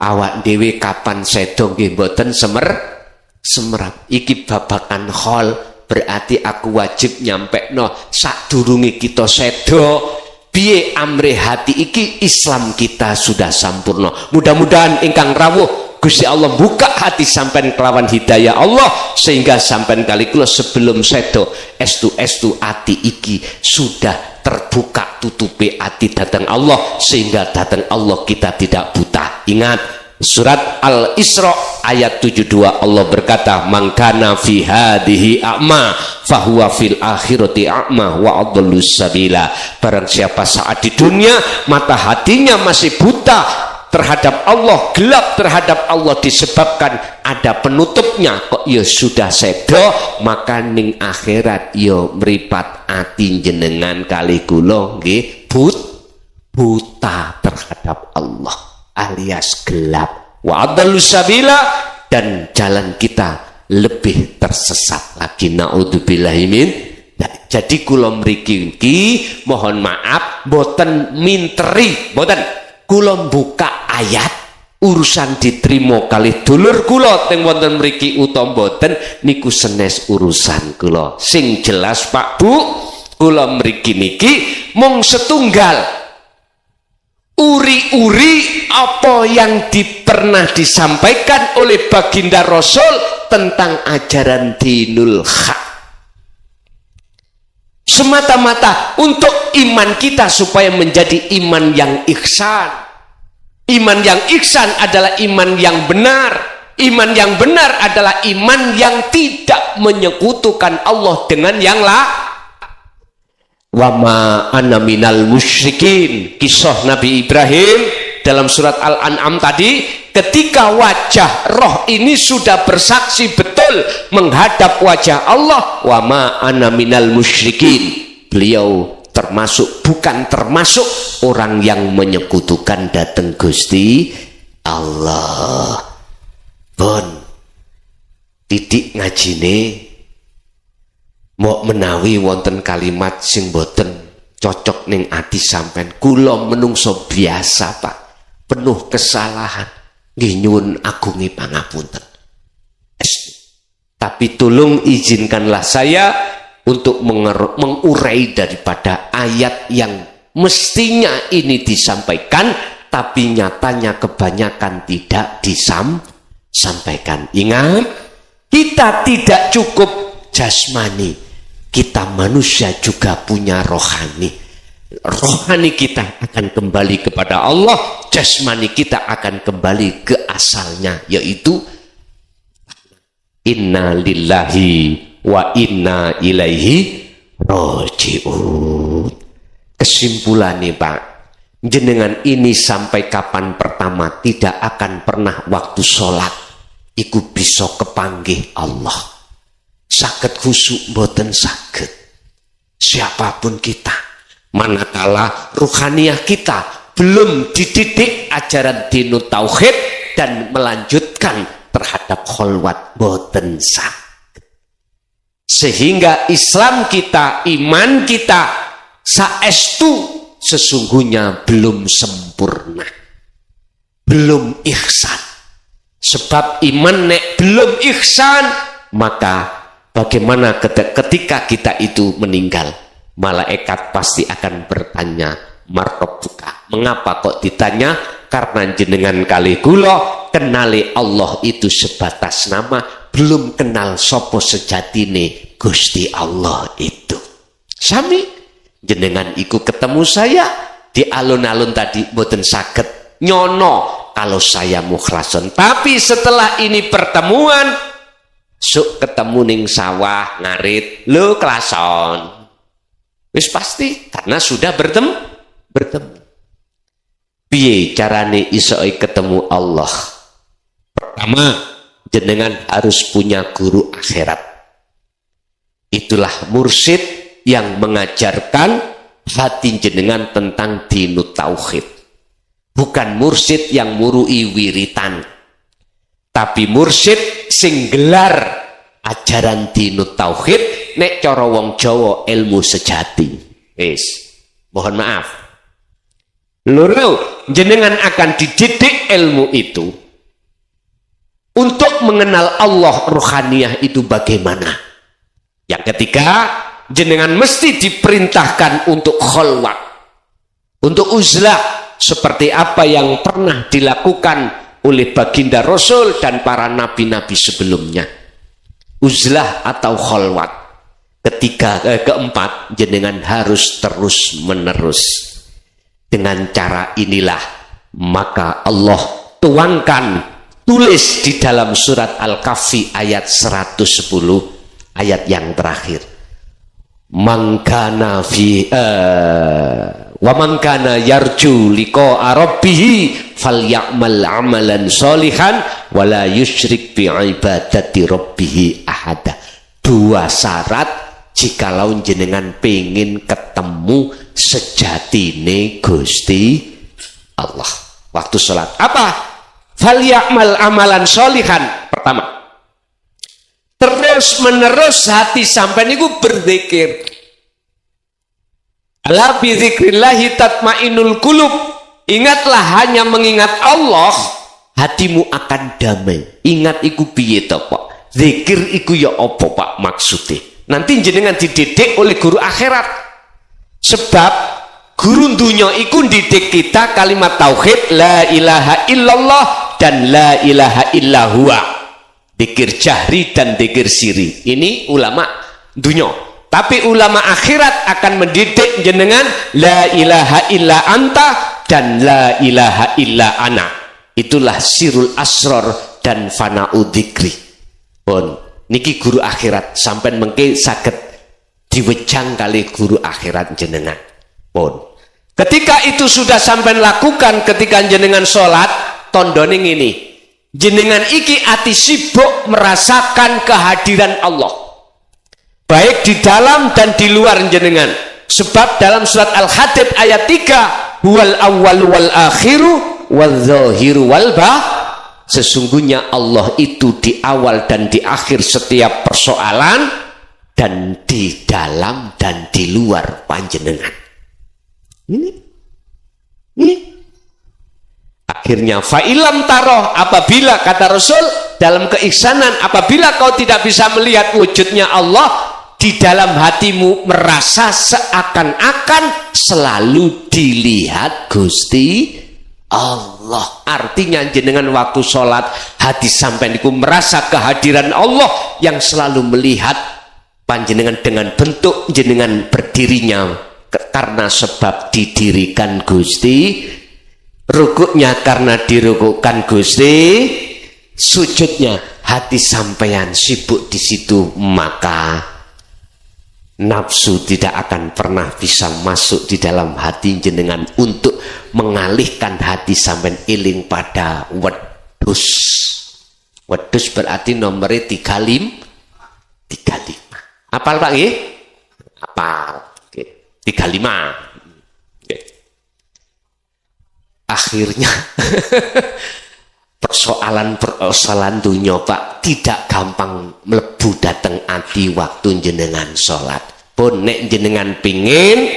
awak dewe kapan sedo nggih mboten semerap. Iki babakan hol, berarti aku wajib nyampe no sadurunge kita sedo piye amre hati iki Islam kita sudah sampurno. Mudah-mudahan ingkang rawuh Gusti Allah buka hati sampean kelawan hidayah Allah, sehingga sampean kali kula sebelum sedo estu ati iki sudah terbuka tutupi ati datang Allah, sehingga datang Allah kita tidak buta. Ingat surat Al-Isra ayat 72, Allah berkata, "Mangkana fi hadhihi a'ma fahuwa fil akhirati a'ma wa adallus sabila." Barang siapa saat di dunia mata hatinya masih buta terhadap Allah, gelap terhadap Allah disebabkan ada penutupnya, kok ya sudah sedo, maka ning akhirat ya mripat ati jenengan kali kula nggih buta terhadap Allah alias gelap, wa adallus sabila, dan jalan kita lebih tersesat lagi. Naudzubillahi min. Jadi kula mriki iki mohon maaf boten minteri, boten kula buka ayat urusan diterima kali dulur kula teng wonten mriki utawa mboten niku senes urusan kula. Sing jelas Pak Bu, kula mriki niki mung setunggal uri-uri apa yang pernah disampaikan oleh baginda Rasul tentang ajaran dinul haq, semata-mata untuk iman kita supaya menjadi iman yang ihsan. Iman yang ihsan adalah iman yang benar. Iman yang benar adalah iman yang tidak menyekutukan Allah dengan yang Wa ma ana minal musyrikin. Kisah Nabi Ibrahim dalam surat Al-An'am tadi, ketika wajah roh ini sudah bersaksi betul menghadap wajah Allah, wa ma ana minal musyrikin. Beliau bukan termasuk orang yang menyekutukan datang Gusti Allah. Bon, titik ngajine mau menawi wonten kalimat sing boten cocok ning ati sampean. Kula menungso biasa, Pak, penuh kesalahan, nggih nyuwun agungi pangapunten. Tapi tolong izinkanlah saya untuk mengurai daripada ayat yang mestinya ini disampaikan, tapi nyatanya kebanyakan tidak disampaikan. Ingat, kita tidak cukup jasmani, kita manusia juga punya rohani. Rohani kita akan kembali kepada Allah, jasmani kita akan kembali ke asalnya, yaitu inna lillahi wa inna ilaihi raji'un. Kesimpulan nih, Pak, jenengan ini sampai kapan pertama tidak akan pernah waktu sholat iku bisa kepanggih Allah. Saged khusyuk boten saged. Siapapun kita, manakala ruhaniyah kita belum dididik ajaran dinut tauhid dan melanjutkan terhadap kholwat boten saged. Sehingga Islam kita, iman kita saestu sesungguhnya belum sempurna, belum ihsan. Sebab iman nek belum ihsan, maka bagaimana ketika kita itu meninggal, malaikat pasti akan bertanya, marrabbuka. Mengapa kok ditanya? Karena jenengan kali kula kenali Allah itu sebatas nama, belum kenal sopo sejatine Gusti Allah itu. Sami jenengan iku ketemu saya di alun-alun tadi boten saged nyono kalau saya mukhlason, tapi setelah ini pertemuan suk ketemu ning sawah ngarit lo klason, wis pasti karena sudah bertemu. Piye carane iso ketemu Allah? Pertama, jenengan harus punya guru akhirat. Itulah mursyid yang mengajarkan hati jenengan tentang dinut tauhid. Bukan mursyid yang murui wiritan, tapi mursyid sing gelar ajaran dinut tauhid, nek cara wong Jawa ilmu sejati. Wis, mohon maaf. Loro, jenengan akan dididik ilmu itu untuk mengenal Allah ruhaniyah itu bagaimana. Yang ketiga, jenengan mesti diperintahkan untuk kholwat, untuk uzlah, seperti apa yang pernah dilakukan oleh baginda Rasul dan para nabi-nabi sebelumnya. Uzlah atau kholwat. Keempat, jenengan harus terus menerus. Dengan cara inilah maka Allah tulis di dalam surat Al-Kahfi ayat 110, ayat yang terakhir. Mangkana wa mangkana yarju liqa'a rabbih falyamal amalan sholihan wala yusyrik bi ibadati rabbih ahada. Dua syarat jikalau jenengan pengen ketemu sejatine Gusti Allah waktu sholat. Apa? Falyamal amalan sholihan. Pertama, terus menerus hati sampai niku berzikir. Ala bi dzikrillahi tatmainul qulub. Ingatlah hanya mengingat Allah, hatimu akan damai. Ingat iku piye to, Pak? Zikir iku ya apa, Pak, maksudnya? Nanti jenengan dididik oleh guru akhirat. Sebab guru dunia iku didik kita kalimat tauhid la ilaha illallah dan la ilaha illahuwa. Dzikir jahri dan dzikir siri. Ini ulama dunia. Tapi ulama akhirat akan mendidik jenengan la ilaha illa anta dan la ilaha illa ana. Itulah sirul asror dan fana'u dzikri. Pun niki guru akhirat sampai mengke saged diwejang kali guru akhirat jenengan pun. Ketika itu sudah sampai lakukan ketika jenengan sholat, tondoning ini jenengan iki ati sibuk merasakan kehadiran Allah baik di dalam dan di luar jenengan. Sebab dalam surat Al-Hadid ayat 3, huwal awwal wal akhiru wal zahiru wal sesungguhnya Allah itu di awal dan di akhir setiap persoalan, dan di dalam dan di luar panjenengan. Ini akhirnya fa'ilam taroh, apabila kata Rasul dalam keihsanan, apabila kau tidak bisa melihat wujudnya Allah, di dalam hatimu merasa seakan-akan selalu dilihat Gusti Allah. Artinya jenengan waktu sholat hati sampai niku merasa kehadiran Allah yang selalu melihat panjenengan dengan bentuk jenengan berdirinya karena sebab didirikan Gusti, rukuknya karena dirukukkan Gusti, sujudnya hati sampeyan sibuk di situ, maka nafsu tidak akan pernah bisa masuk di dalam hati jenengan untuk mengalihkan hati sampai iling pada wedus. Wedus berarti nomornya 35. Apal Pak nggih? Apal. 35. Akhirnya persoalan dunia Pak tidak gampang melebu datang ati waktu jenengan sholat. Pun nek jenengan pingin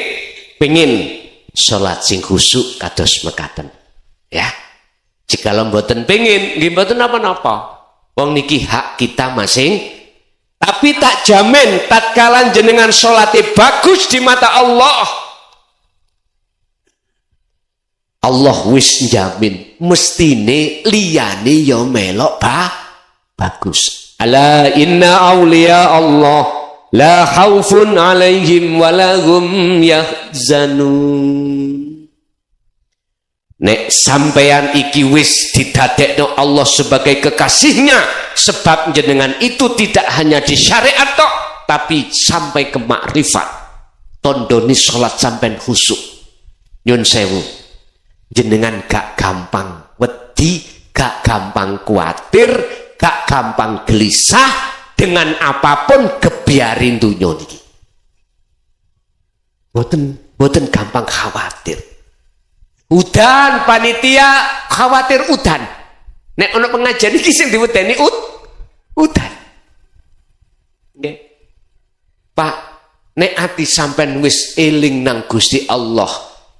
sholat sing khusuk kados mekaten ya. Jika mboten pingin nggih mboten napa-napa, wong niki hak kita masing. Tapi tak jamin tatkala jenengan sholatnya bagus di mata Allah, Allah wis jamin mestine liyane ya melok bagus. Ala inna awliya Allah la khaufun alaihim walahum yahzanun. Nek sampeyan iki wis didadekno Allah sebagai kekasihnya, sebab jenengan itu tidak hanya di syariat tok, tapi sampai ke makrifat. Tondoni sholat sampean khusyuk. Nyun sewu, jenengan gak gampang wedi, gak gampang kuatir, gak gampang gelisah dengan apapun kebiarin dunia niki. Boten gampang khawatir. Udan panitia khawatir udan. Nek ono pengajian iki sing diwedeni udan. Nggih. Pak, nek ati sampean wis eling nang Gusti Allah,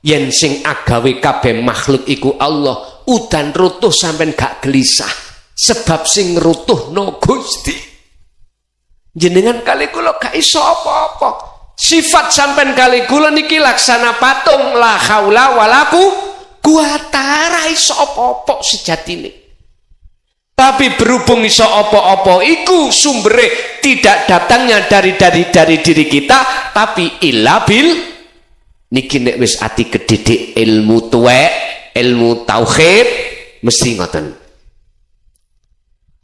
yen sing agawe kabeh makhluk iku Allah, udan rutuh sampean gak gelisah. Sebab sing rutuhno Gusti. Jenengan kali kula gak iso apa-apa. Sifat sampean kali kula niki laksana patung, la haula wala quwata, ra iso apa-apa sejatine. Tapi berhubung iso apa-apa iku sumbere tidak datangnya dari diri kita, tapi illa bil niki nek wis ati kedidik ilmu tuwek, ilmu tauhid mesti ngoten.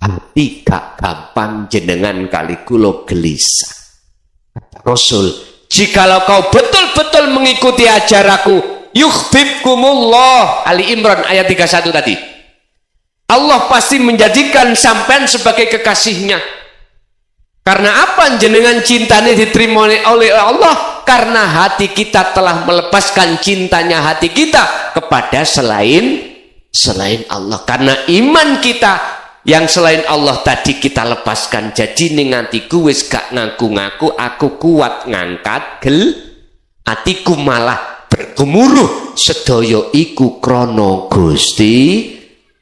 Ati gak gampang jenengan kali kula gelisah. Rasul, jikalau kau betul-betul mengikuti ajaranku, yuhibbukumullah. Ali Imran ayat 31 tadi. Allah pasti menjadikan sampean sebagai kekasihnya. Karena apa jenengan cintanya diterima oleh Allah? Karena hati kita telah melepaskan cintanya hati kita kepada selain Allah. Karena iman kita yang selain Allah tadi kita lepaskan. Jadi ngantiku wis gak ngaku-ngaku aku kuat ngangkat atiku malah bergemuruh sedaya iku krana Gusti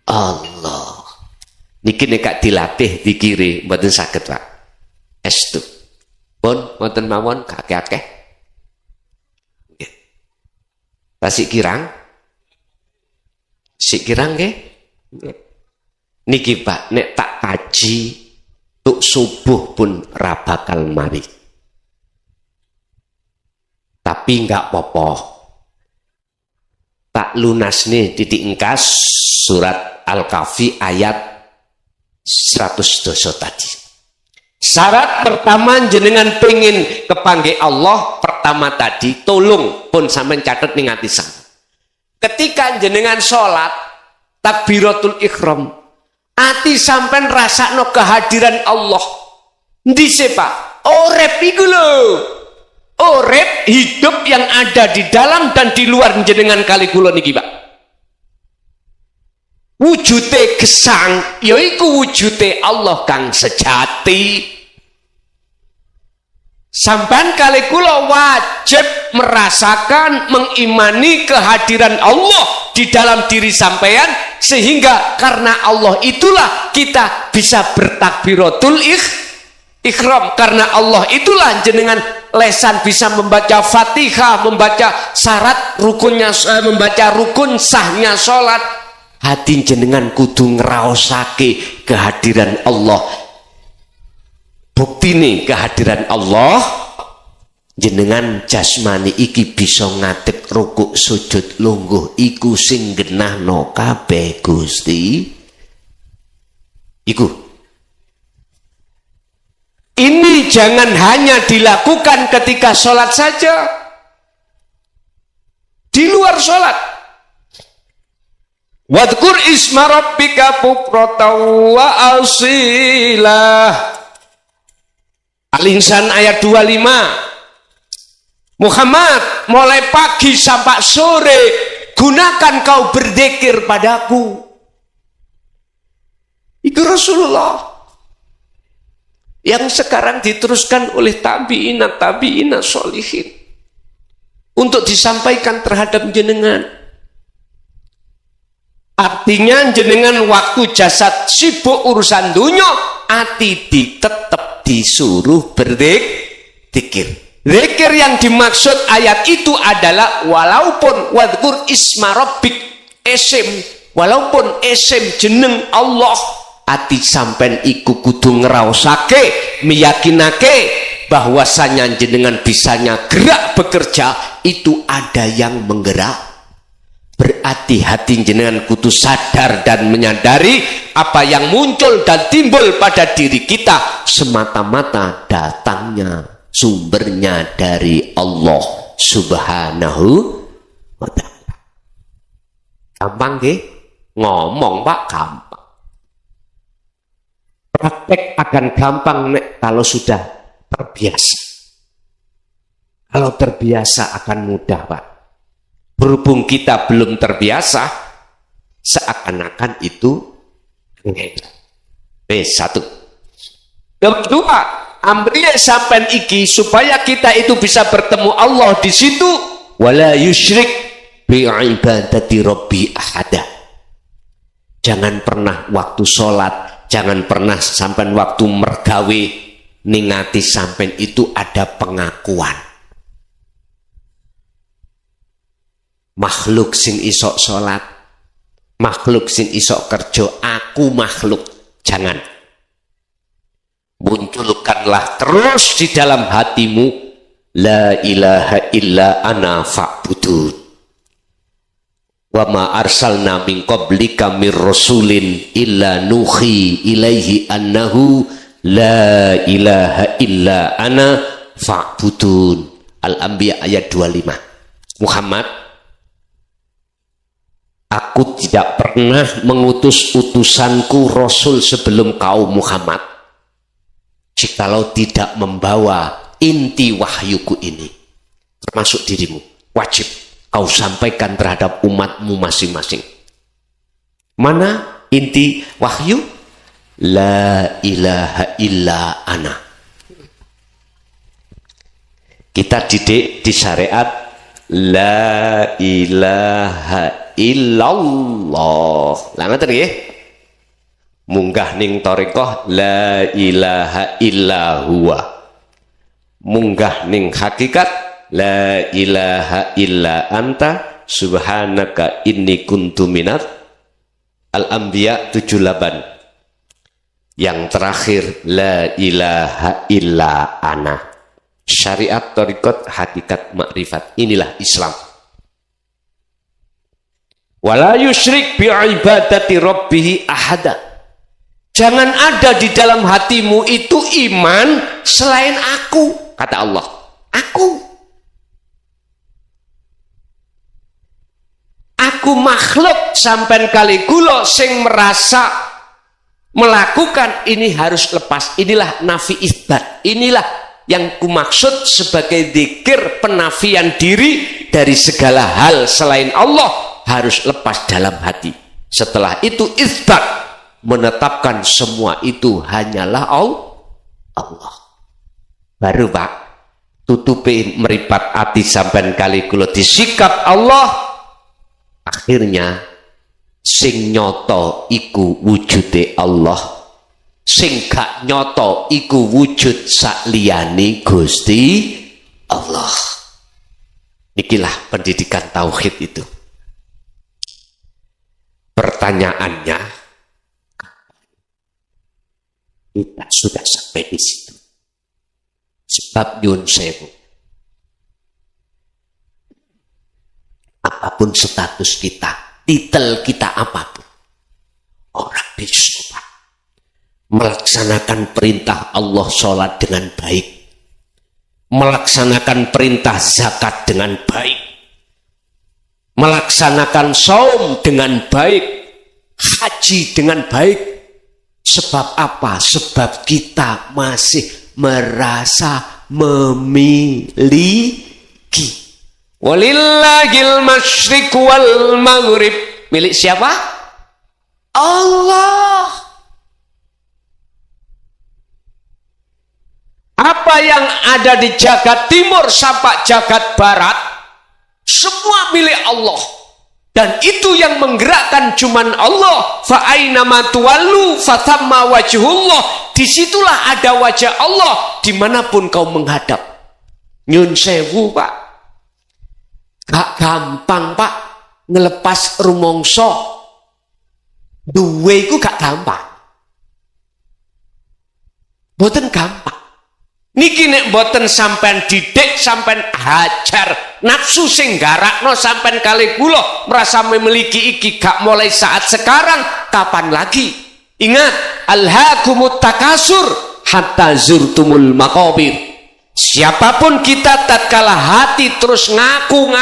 Allah. Niki nek gak dilatih dikire mboten saged Pak. Estu pun mboten mawon kakek-kakek nggih. Tasik kirang sik kirang nggih. Niki Pak, nek tak kaji tuk subuh pun ra bakal mari. Tapi enggak apa-apa. Tak lunas nih titik engkas surat Al-Kahfi ayat 100 dosa tadi. Syarat pertama jenengan pengen kepanggih Allah pertama tadi tolong pun sampean catet ning ati sampean. Ketika jenengan sholat takbiratul ihram, ati sampean rasakno kehadiran Allah. Ndise Pak, urip iku lho. Urip hidup yang ada di dalam dan di luar jenengan kali kula niki Pak. Wujude gesang yaiku wujude Allah kang sejati. Sampean kali kula wajib merasakan mengimani kehadiran Allah di dalam diri sampean, sehingga karena Allah itulah kita bisa bertakbiratul ihram, karena Allah itulah jenengan lesan bisa membaca Fatihah, membaca syarat rukunnya, membaca rukun sahnya sholat. Hati jenengan kudu ngraosake kehadiran Allah. Bukti nih kehadiran Allah, jenengan jasmani iki bisa ngadeg rukuk sujud lungguh iku sing genahno kabeh Gusti. Iku. Ini jangan hanya dilakukan ketika sholat saja. Di luar sholat. Wadkur isma rabbika bukratan wa asilah. Al-Insan ayat 25. Muhammad, mulai pagi sampai sore gunakan kau berzikir padaku. Itu Rasulullah yang sekarang diteruskan oleh tabi'ina sholihin untuk disampaikan terhadap jenengan. Artinya jenengan waktu jasad sibuk urusan dunia, ati tetap disuruh berzikir. Zikir yang dimaksud ayat itu adalah walaupun wadkur isma rabbik isim, walaupun isim jeneng Allah, ati sampen iku kudu ngraosake, meyakinake bahwasanya jenengan bisanya gerak bekerja itu ada yang menggerak. Berarti hati jenengan kudu sadar dan menyadari apa yang muncul dan timbul pada diri kita semata-mata datangnya sumbernya dari Allah Subhanahu wa ta'ala. Gampang nggih? Ngomong Pak gampang. Praktek akan gampang nek kalau sudah terbiasa. Kalau terbiasa akan mudah Pak. Berhubung kita belum terbiasa, seakan-akan itu satu. Kedua, amriye sampean iki supaya kita itu bisa bertemu Allah di situ, wala yusyrik bi ibadati rabbi ahada. Jangan pernah waktu sholat, jangan pernah sampean waktu mergawe ningati sampean itu ada pengakuan. Makhluk sing isok sholat, makhluk sing isok kerja, aku makhluk. Jangan. Munculkanlah terus di dalam hatimu la ilaha illa ana fa'budun. Wa ma arsalna min qablika mir rasulin illa nuhi ilaihi annahu la ilaha illa ana fa'budun. Al-Anbiya ayat 25. Muhammad, aku tidak pernah mengutus utusanku Rasul sebelum kau Muhammad jikalau tidak membawa inti wahyuku ini, termasuk dirimu. Wajib kau sampaikan terhadap umatmu masing-masing. Mana inti wahyu? La ilaha illa ana. Kita didik di syariat la ilaha illallah. Lah ngoten nggih. Munggah ning thariqah la ilaha illa huwa. Munggah ning hakikat la ilaha illa anta subhanaka inni kuntu minat. Al-Anbiya 78. Yang terakhir la ilaha illa ana. Syariat thariqat hakikat makrifat. Inilah Islam. Wala yusyrik bi ibadati rabbih ahada. Jangan ada di dalam hatimu itu iman selain aku, kata Allah. Aku makhluk sampean kali kula sing merasa melakukan ini harus lepas. Inilah nafi isbat. Inilah yang kumaksud sebagai zikir penafian diri dari segala hal selain Allah harus lepas dalam hati. Setelah itu isbat, menetapkan semua itu hanyalah Allah. Baru Pak, tutupi meripat hati sampean kali kula disikap Allah, akhirnya sing nyoto iku wujude Allah, sing gak nyoto iku wujud sakliyane Gusti Allah. Ikilah pendidikan tauhid itu. Pertanyaannya, kita sudah sampai di situ. Sebab nyun sewu, apapun status kita, titel kita apapun, orang bisa melaksanakan perintah Allah sholat dengan baik, melaksanakan perintah zakat dengan baik, melaksanakan saum dengan baik, haji dengan baik. Sebab apa? Sebab kita masih merasa memiliki. Walillahil masyriq wal maghrib. Milik siapa? Allah. Apa yang ada di jagat timur sampai jagat barat, semua milik Allah. Dan itu yang menggerakkan cuman Allah. Fa aina ma tuwallu fatamma wajhullah. Disitulah ada wajah Allah dimanapun kau menghadap. Nyun sewu Pak, gak gampang Pak ngelepas rumongso. Duwe iku gak gampang. Boten gampang. Niki nek boten sampean didik, sampean hajar nafsu sing garakno sampean kali kula merasa memiliki iki gak mulai saat sekarang, kapan lagi? Ingat, alhaakumut takasur hatta zurtumul maqabir. Siapapun kita tatkala hati terus ngaku,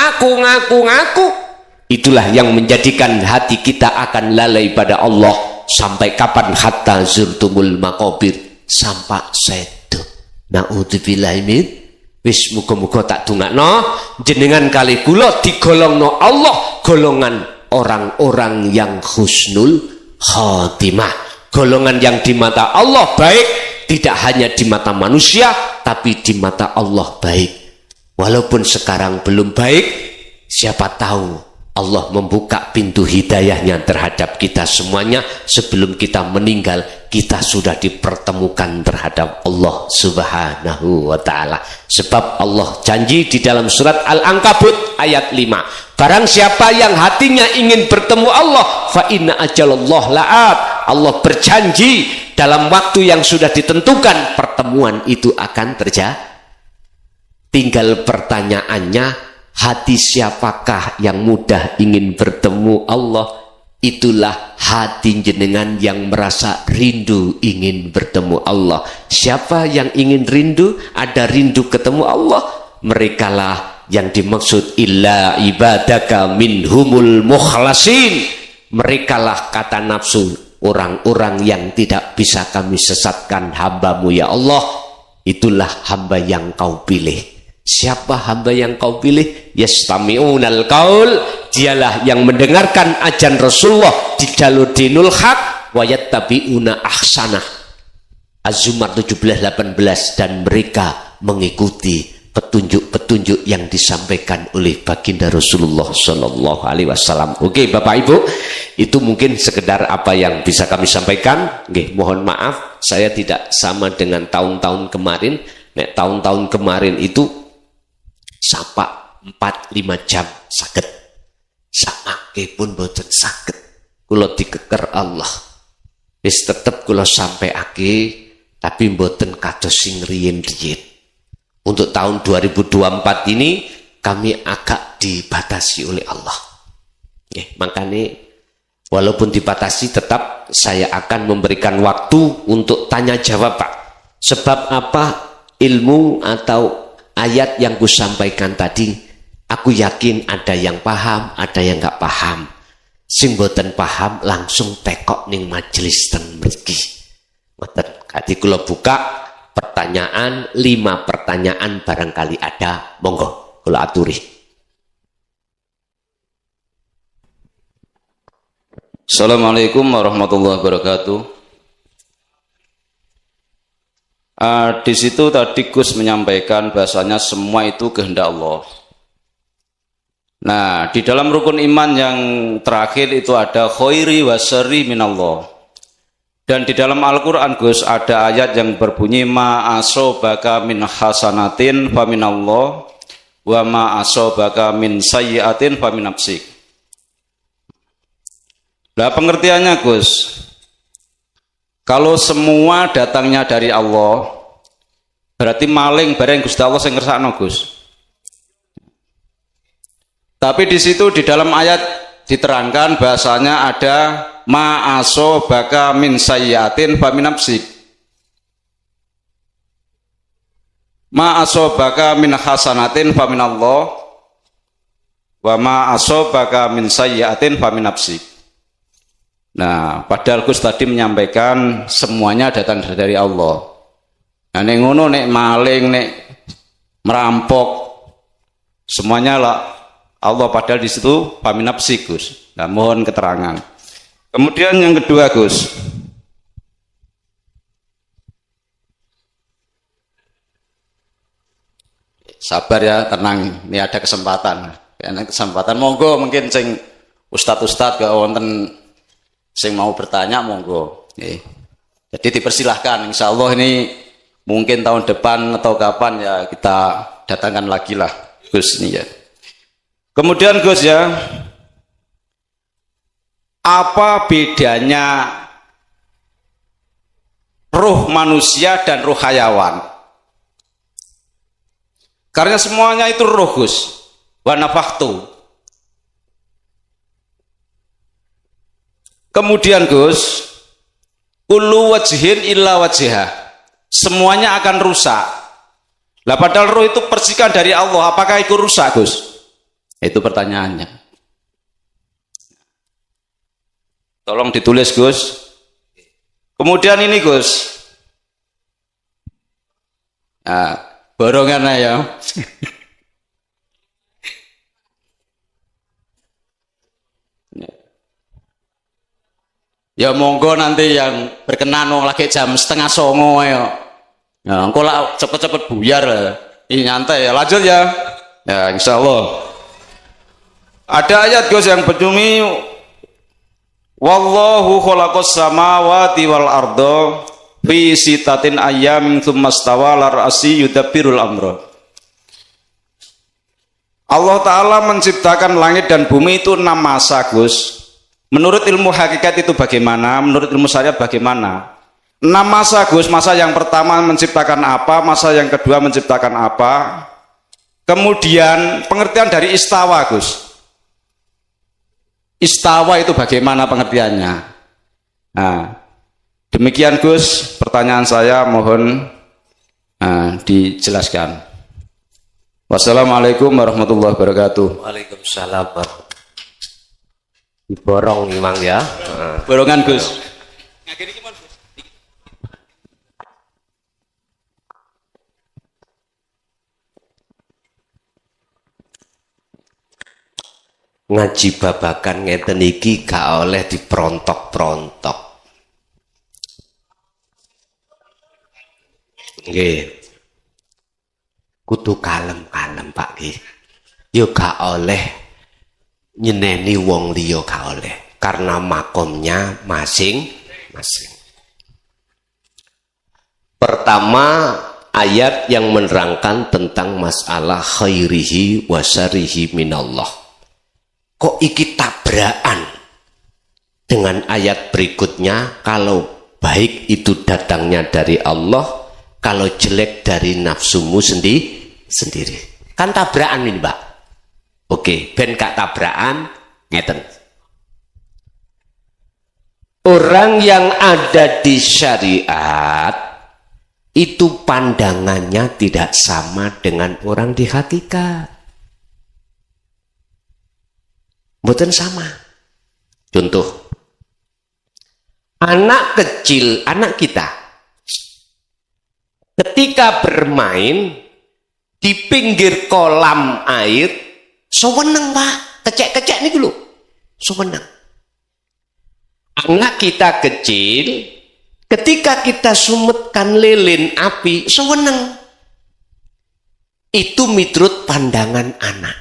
itulah yang menjadikan hati kita akan lalai pada Allah. Sampai kapan? Hatta zurtumul maqabir, sampai sedo. Na'udzubillahi min. Wis muga-muga tak dungakno jenengan kali kula digolongno Allah golongan orang-orang yang husnul khotimah, golongan yang di mata Allah baik, tidak hanya di mata manusia tapi di mata Allah baik. Walaupun sekarang belum baik, siapa tahu Allah membuka pintu hidayahnya terhadap kita semuanya. Sebelum kita meninggal, kita sudah dipertemukan terhadap Allah subhanahu wa ta'ala. Sebab Allah janji di dalam surat Al-Ankabut ayat 5, barang siapa yang hatinya ingin bertemu Allah, fa inna ajalallah la'at. Allah berjanji dalam waktu yang sudah ditentukan pertemuan itu akan terjadi. Tinggal pertanyaannya, hati siapakah yang mudah ingin bertemu Allah? Itulah hati jenengan yang merasa rindu ingin bertemu Allah. Siapa yang ingin rindu, ada rindu ketemu Allah, merekalah yang dimaksud illa ibadaka minhumul mukhlasin. Merekalah kata nafsu orang-orang yang tidak bisa kami sesatkan hambamu ya Allah. Itulah hamba yang kau pilih. Siapa hamba yang kau pilih? Yastami'unal qaul, dialah yang mendengarkan ajan Rasulullah di jalur dinul haq, wa yattabi'una ahsanah. Az-Zumar 17:18, dan mereka mengikuti petunjuk-petunjuk yang disampaikan oleh baginda Rasulullah sallallahu alaihi wasallam. Oke, Bapak Ibu, itu mungkin sekedar apa yang bisa kami sampaikan. Nggih, mohon maaf saya tidak sama dengan tahun-tahun kemarin. Nek tahun-tahun kemarin itu sapa 4-5 jam saged, sakake pun boten saged, kula dikeker Allah wis tetep kula sampeake, tapi boten kados sing riyin-riyin. Untuk tahun 2024 ini kami agak dibatasi oleh Allah. Makanya Walaupun dibatasi, tetap saya akan memberikan waktu untuk tanya jawab, Pak. Sebab apa? Ilmu atau ayat yang kusampaikan tadi, aku yakin ada yang paham, ada yang nggak paham. Sing boten paham langsung tekok ning majelis ten mriki. Ngoten. Kadi kula buka pertanyaan, 5 pertanyaan barangkali ada, monggo kula aturi. Assalamualaikum warahmatullahi wabarakatuh. Di situ tadi Gus menyampaikan bahasanya semua itu kehendak Allah. Nah, di dalam rukun iman yang terakhir itu ada khairi wa syarri minallah. Dan di dalam Al-Quran Gus ada ayat yang berbunyi ma asobaka min hasanatin fa minallah wa ma asobaka min sayyiatin fa min nafsik. Nah, pengertiannya Gus, kalau semua datangnya dari Allah, berarti maling bareng Gusti Allah sing ngersakno Gus. Tapi di situ di dalam ayat diterangkan bahasanya ada ma asobaka min sayyiatin fa min nafsik. Ma asobaka min hasanatin fa min Allah wa ma asobaka min sayyiatin fa min nafsik. Nah, padahal Gus tadi menyampaikan semuanya datang dari Allah. Nah, nek ngono, nek maling, nek merampok, semuanya lah Allah, padahal di situ paminapsi Gus. Nah, mohon keterangan. Kemudian yang kedua Gus, sabar ya, tenang. Ini ada kesempatan. Karena kesempatan, monggo mungkin sing ustad-ustad gak wonten sing mau bertanya monggo. Jadi dipersilahkan, insya Allah ini mungkin tahun depan atau kapan ya kita datangkan lagi lah Gus ini ya. Kemudian Gus ya, apa bedanya ruh manusia dan ruh hayawan? Karena semuanya itu ruh Gus. Wa nafakhtu. Kemudian Gus, kullu wajhin illa wajhah. Semuanya akan rusak. Lah padahal roh itu percikan dari Allah, apakah itu rusak Gus? Itu pertanyaannya. Tolong ditulis Gus. Kemudian ini Gus. Nah, borongan ya. Ya monggo nanti yang berkenan wong lagi jam 8:30 ya. Ya engko lah cepet-cepet buyar. Ini nyantai ya. Lanjut ya. Ya insyaallah. Ada ayat Gus yang berbunyi wallahu khalaqas samawati wal arda fi sitatin ayyamin tsumma stawa 'alal arsy yudabbirul amra. Allah Ta'ala menciptakan langit dan bumi itu 6 masa Gus. Menurut ilmu hakikat itu bagaimana? Menurut ilmu syariat bagaimana? 6 masa Gus. Masa yang pertama menciptakan apa? Masa yang kedua menciptakan apa? Kemudian pengertian dari istawa Gus. Istawa itu bagaimana pengertiannya? Nah, demikian Gus. Pertanyaan saya mohon dijelaskan. Wassalamualaikum warahmatullahi wabarakatuh. Waalaikumsalam warahmatullahi. Diborong memang ya. Borongan Gus. Ngaji babakan ngeten iki gak oleh diperontok-perontok. Nggih. Kudu kalem-kalem Pak nggih. Yo gak oleh nyeneni wong liya gak oleh, karena makomnya masing-masing. Pertama, ayat yang menerangkan tentang masalah khairihi wa syarrihi minallah. Kok iki tabrakan dengan ayat berikutnya? Kalau baik itu datangnya dari Allah, kalau jelek dari nafsumu sendiri. Kan tabrakan ini Pak. Oke, ben gak tabrakan ngeten. Orang yang ada di syariat itu pandangannya tidak sama dengan orang di hakikat. Mboten sama. Contoh, anak kecil, anak kita ketika bermain di pinggir kolam air, seweneng Pak, kecek-kecek nih dulu, seweneng. Anak kita kecil, ketika kita sumetkan lilin api, seweneng. Itu miturut pandangan anak.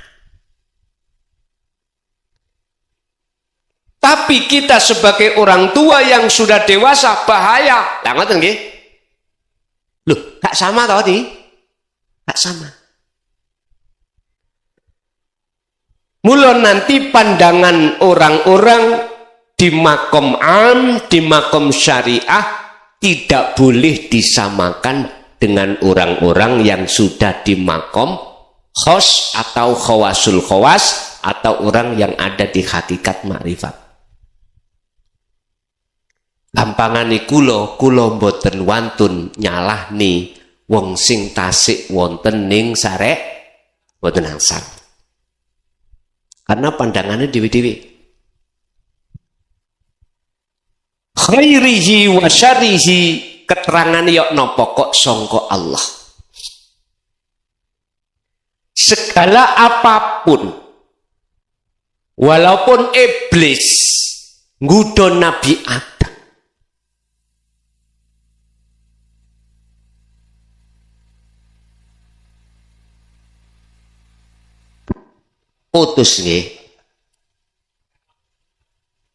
Tapi kita sebagai orang tua yang sudah dewasa, bahaya. Lah ngoten nggih. Loh, gak sama tadi? Gak sama. Mula nanti pandangan orang-orang di makom am, di makom syariah tidak boleh disamakan dengan orang-orang yang sudah di makom khos atau khawasul khawas atau orang yang ada di hakikat makrifat. Gampangane kula mboten wantun nyalahni wong sing tasik wonten ning sarek mboten angsal. Karena pandangannya dewi-dewi. Khairihi wa syarihi, keterangan yok nopo kok sangka Allah. Segala apapun, walaupun iblis nggodha Nabi Adam, putus nggih.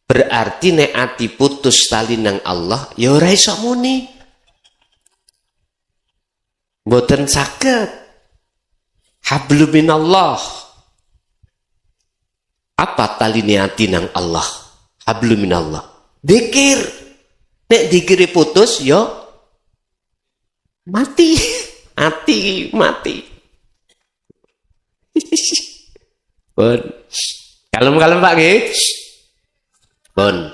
Berarti nek ati putus tali nang Allah, ya ora iso muni. Mboten saged. Hablum minallah. Apa tali ati nang Allah? Hablum minallah. Dzikir. Nek dzikire putus ya mati. Mati. Pun. Kalem-kalem Pak nggih. Pun.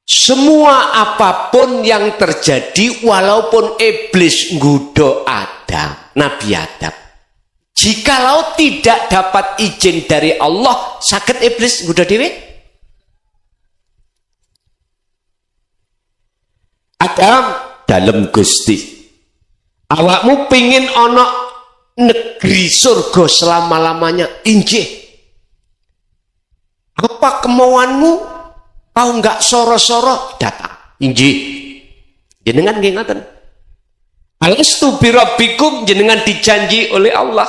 Semua apapun yang terjadi, walaupun iblis nggodha Adam, Nabi Adam, jikalau tidak dapat izin dari Allah, saged iblis nggodha dhewe? Adam, dalem Gusti, awakmu pingin ana negeri surga selama-lamanya, injih. Apa kemauanmu? Kau enggak soro-soro datang. Injih. Jenengan nggih ngoten. Alastu birabbikum, jenengan dijanji oleh Allah.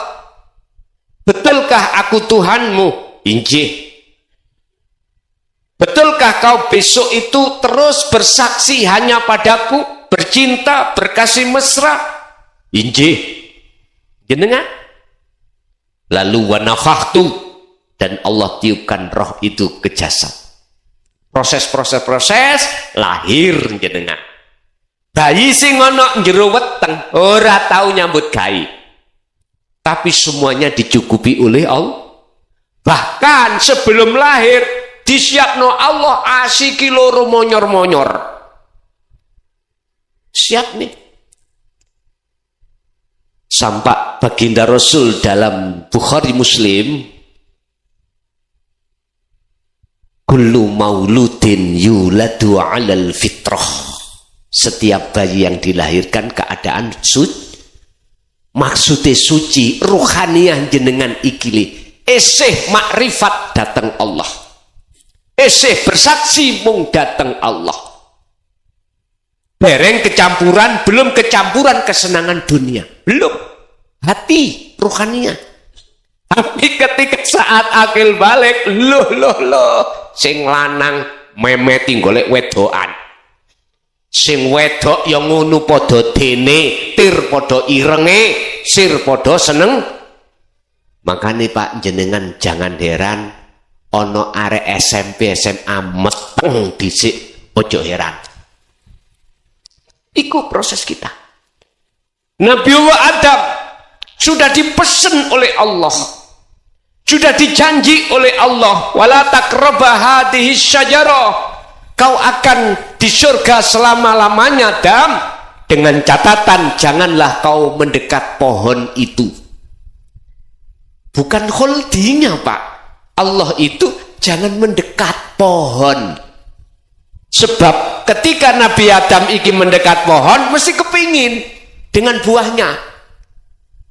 Betulkah aku Tuhanmu? Injih. Betulkah kau besok itu terus bersaksi hanya padaku, bercinta, berkasih mesra? Injih. Jenengan. Lalu wa nafakhtu, dan Allah tiupkan roh itu ke jasad. Proses lahir jenengan. Bayi sing ana njero weteng ora tahu nyambut gawe. Tapi semuanya dicukupi oleh Allah. Bahkan sebelum lahir disiapno Allah asiki loro monyor-monyor. Siap nih. Sampai baginda Rasul dalam Bukhari Muslim, kullu mauludin yuladu 'alal fitrah. Setiap bayi yang dilahirkan keadaan maksudnya suci, ruhaniyah jenengan ikili. Esih makrifat datang Allah. Esih bersaksi mung datang Allah. Bereng kecampuran, belum kecampuran kesenangan dunia. Belum. Hati, ruhaniyah. Tapi ketika saat akil balik, loh, sing lanang memeti golek wedokan. Sing wedok yang ngono padha dene, tir padha irenge, sir padha seneng. Makanya Pak jenengan jangan heran ono arek SMP SMA meteng dhisik, ojo heran. Iku proses kita. Nabi Adam sudah dipesen oleh Allah. Sudah dijanji oleh Allah, wala taqraba hadhihi syajarah, kau akan di surga selama-lamanya, Adam, dengan catatan janganlah kau mendekat pohon itu. Bukan holdingnya, Pak. Allah itu jangan mendekat pohon. Sebab ketika Nabi Adam ingin mendekat pohon, mesti kepingin dengan buahnya.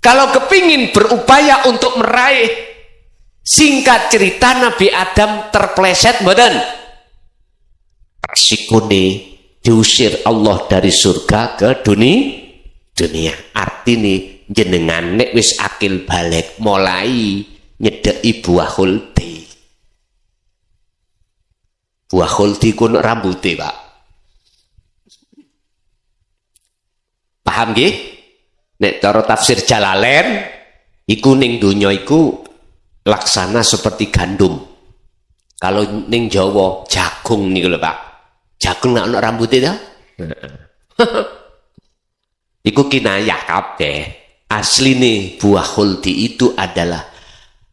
Kalau kepingin berupaya untuk meraih, singkat cerita Nabi Adam terpleset, mboten. Resikone diusir Allah dari surga ke dunia. Artine jenengan nek wis akil balik mulai nyedeki buah khuldi. Buah khuldi kuno rambute, Pak. Paham nggih? Nek cara tafsir Jalalain iku ning donya iku laksana seperti gandum. Kalau ning Jawa jagung niku lho, Pak. Jagung nek ana rambute ta? Iku kinayah kabeh. Asline buah khuldi itu adalah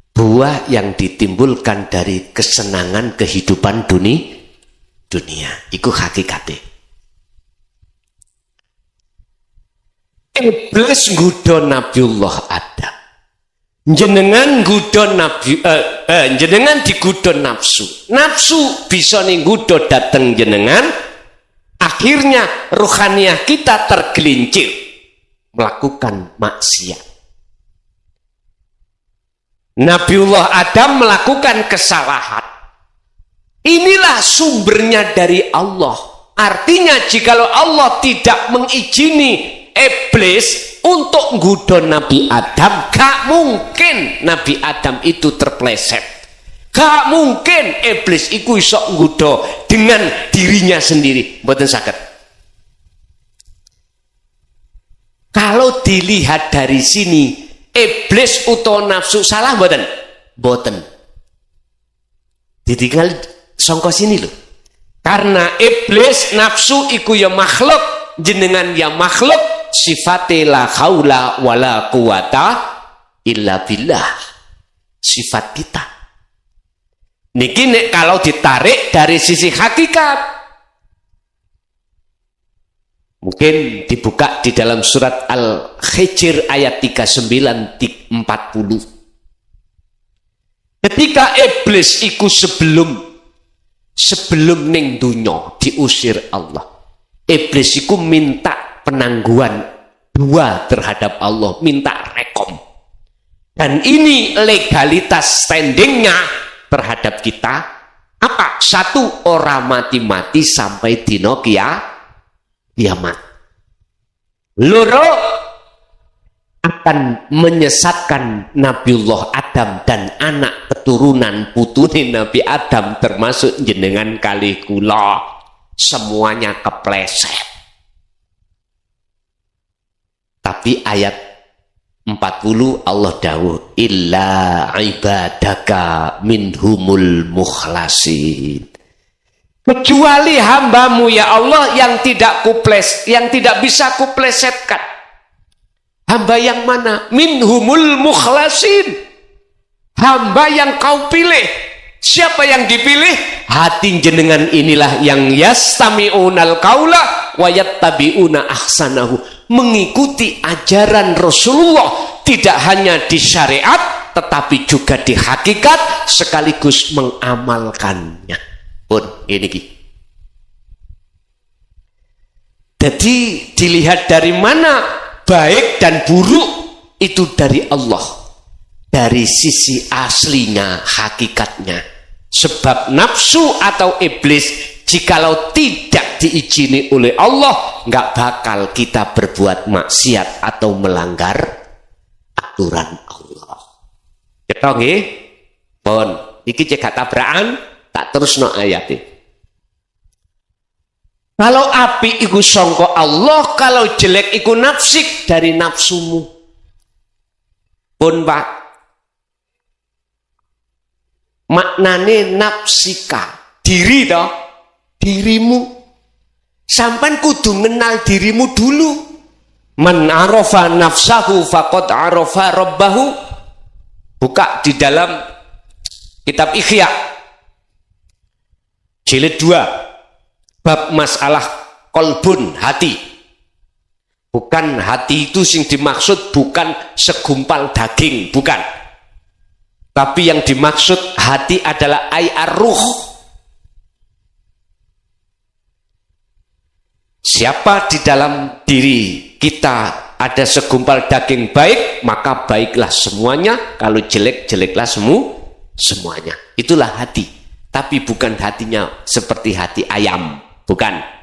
buah yang ditimbulkan dari kesenangan kehidupan dunia. Iku hakikate. Iblis nggodha Nabiullah Adam. Jenengan digodha nafsu. Nafsu bisa nggodha dateng jenengan. Akhirnya ruhaniyah kita tergelincir melakukan maksiat. Nabiullah Adam melakukan kesalahan. Inilah sumbernya dari Allah. Artinya jikalau Allah tidak mengizini iblis untuk nggodha Nabi Adam, gak mungkin Nabi Adam itu terpleset. Gak mungkin iblis iku iso nggodha dengan dirinya sendiri. Mboten saged. Kalau dilihat dari sini, iblis utawa nafsu salah mboten? Mboten. Ditinggal sangka sini lho. Karena iblis nafsu iku ya makhluk, jenengan ya makhluk, sifate la haula wala quwata illa billah. Sifat kita. Niki nek kalau ditarik dari sisi hakikat, mungkin dibuka di dalam surat Al-Hijr ayat 39-40. Ketika iblis iku sebelum ning dunya diusir Allah, iblis iku minta penangguhan dua terhadap Allah, minta rekom. Dan ini legalitas standingnya terhadap kita apa? Satu, orang mati-mati sampai dino kiamat. Loro, akan menyesatkan Nabiullah Adam dan anak keturunan putune Nabi Adam termasuk jenengan kali kula, semuanya kepleset. Tapi ayat 40 Allah dawuh illa ibadaka minhumul mukhlasin, kecuali hambamu ya Allah yang tidak bisa kuplesetkan. Hamba yang mana? Minhumul mukhlasin, hamba yang kau pilih. Siapa yang dipilih? Hati jenengan inilah yang yastami'unal qaula wa yattabi'una ahsanahu, mengikuti ajaran Rasulullah, tidak hanya di syariat tetapi juga di hakikat sekaligus mengamalkannya. Pun ini ki. Jadi dilihat dari mana baik dan buruk itu dari Allah, dari sisi aslinya, hakikatnya. Sebab nafsu atau iblis jikalau tidak diizini oleh Allah, nggak bakal kita berbuat maksiat atau melanggar aturan Allah. Ketong nggih? Pun iki cek tabrakan, tak terusno ayate. Kalau api iku sangka Allah, kalau jelek iku nafsik, dari nafsumu. Pun Pak, maknane nafsika, diri toh, dirimu. Sampan kudu mengenal dirimu dulu. Man arafa nafsahu faqad arafa rabbahu. Buka di dalam Kitab Ihya jilid 2 bab masalah kolbun, hati. Bukan hati itu sing dimaksud bukan segumpal daging, bukan. Tapi yang dimaksud hati adalah ruh. Siapa di dalam diri kita ada segumpal daging baik, maka baiklah semuanya. Kalau jelek, jeleklah semuanya. Itulah hati. Tapi bukan hatinya seperti hati ayam, bukan.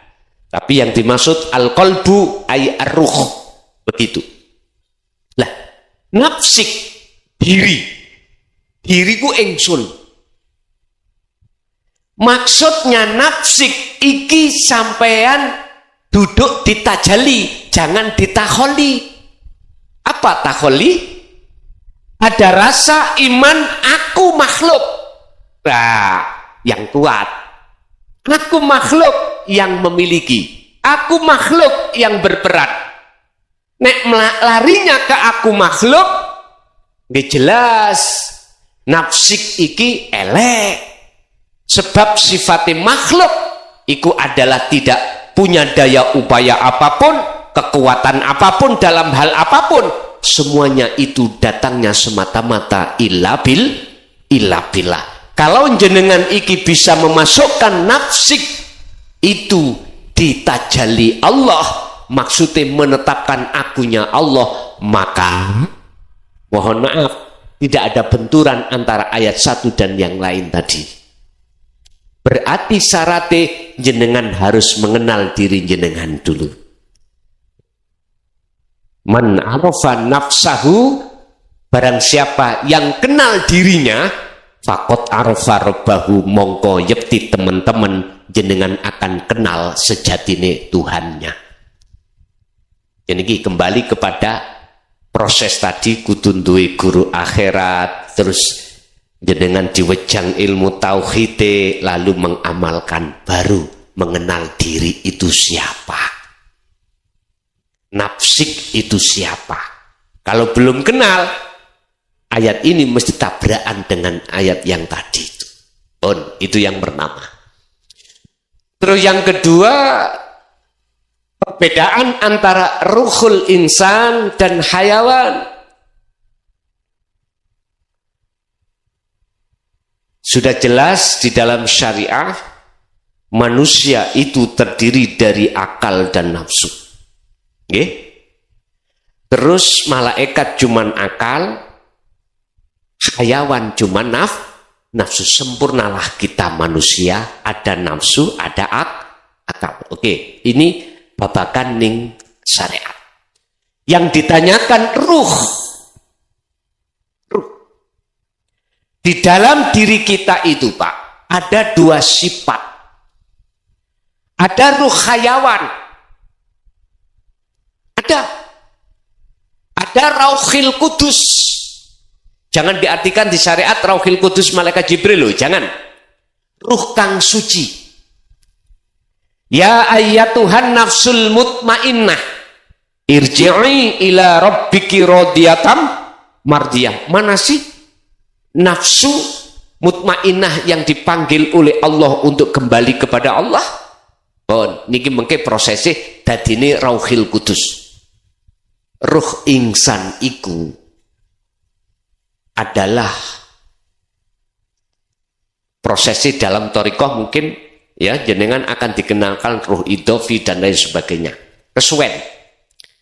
Tapi yang dimaksud al-qalbu ruh, begitu. Lah, nafsik diriku ingsun. Maksudnya nafsik iki sampean duduk di tajali, jangan ditakholi. Apa takholi? Ada rasa iman aku makhluk. Nah, yang kuat. Aku makhluk yang memiliki. Aku makhluk yang berperan. Nek larinya ke aku makhluk, nggih jelas nafsik iki elek. Sebab sifatnya makhluk iku adalah tidak punya daya upaya apapun, kekuatan apapun dalam hal apapun, semuanya itu datangnya semata-mata illa billah. Kalau jenengan iki bisa memasukkan nafsik itu di tajalli Allah, maksudnya menetapkan akunya Allah, maka mohon maaf, tidak ada benturan antara ayat satu dan yang lain tadi. Berarti syaratnya jenengan harus mengenal diri jenengan dulu. Man arafa nafsahu, barang siapa yang kenal dirinya, fakot arafa rabbahu, mongko yekti teman-teman jenengan akan kenal sejatine Tuhannya. Jadi kembali kepada proses tadi, kudu duwe guru akhirat, terus jenengan diwejang ilmu tauhid, lalu mengamalkan, baru mengenal diri itu siapa, nafsik itu siapa. Kalau belum kenal, ayat ini mesti tabrakan dengan ayat yang tadi itu. Itu yang pertama. Terus yang kedua, perbedaan antara ruhul insan dan hayawan. Sudah jelas di dalam syariah, manusia itu terdiri dari akal dan nafsu. Oke? Terus malaikat cuman akal, hayawan cuman nafsu. Sempurnalah kita manusia, ada nafsu, ada akal. Oke, ini babakan ning syariat. Yang ditanyakan ruh. Di dalam diri kita itu, Pak, ada dua sifat. Ada ruh hayawan. Ada rauhil kudus. Jangan diartikan di syariat rauhil kudus malaikat Jibril loh, jangan. Ruh kang suci. Ya ayyatuhan nafsul mutmainnah, irji'i ila rabbiki radiyatan mardiyah. Mana sih nafsu mutmainnah yang dipanggil oleh Allah untuk kembali kepada Allah? Niki mengke prosesnya dadine rauhil kudus. Ruh insan iku adalah prosesnya dalam thariqah, mungkin ya jenengan akan dikenalkan ruh idofi dan lain sebagainya. Kesuwen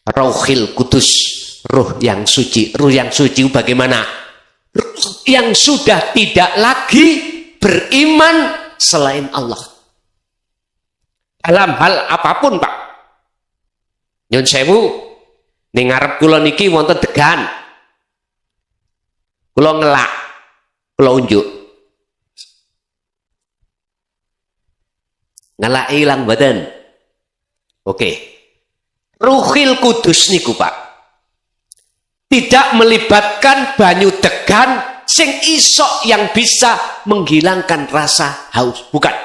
rauhil kudus, ruh yang suci. Ruh yang suci bagaimana? Ruh yang sudah tidak lagi beriman selain Allah dalam hal apapun, Pak. Nyun sewu, ning ngarep kula niki wonten degan, kula ngelak, kula unjuk, ngelak ilang badan. Oke, ruhil kudus niku, Pak, tidak melibatkan banyu degan sing isok yang bisa menghilangkan rasa haus, bukan.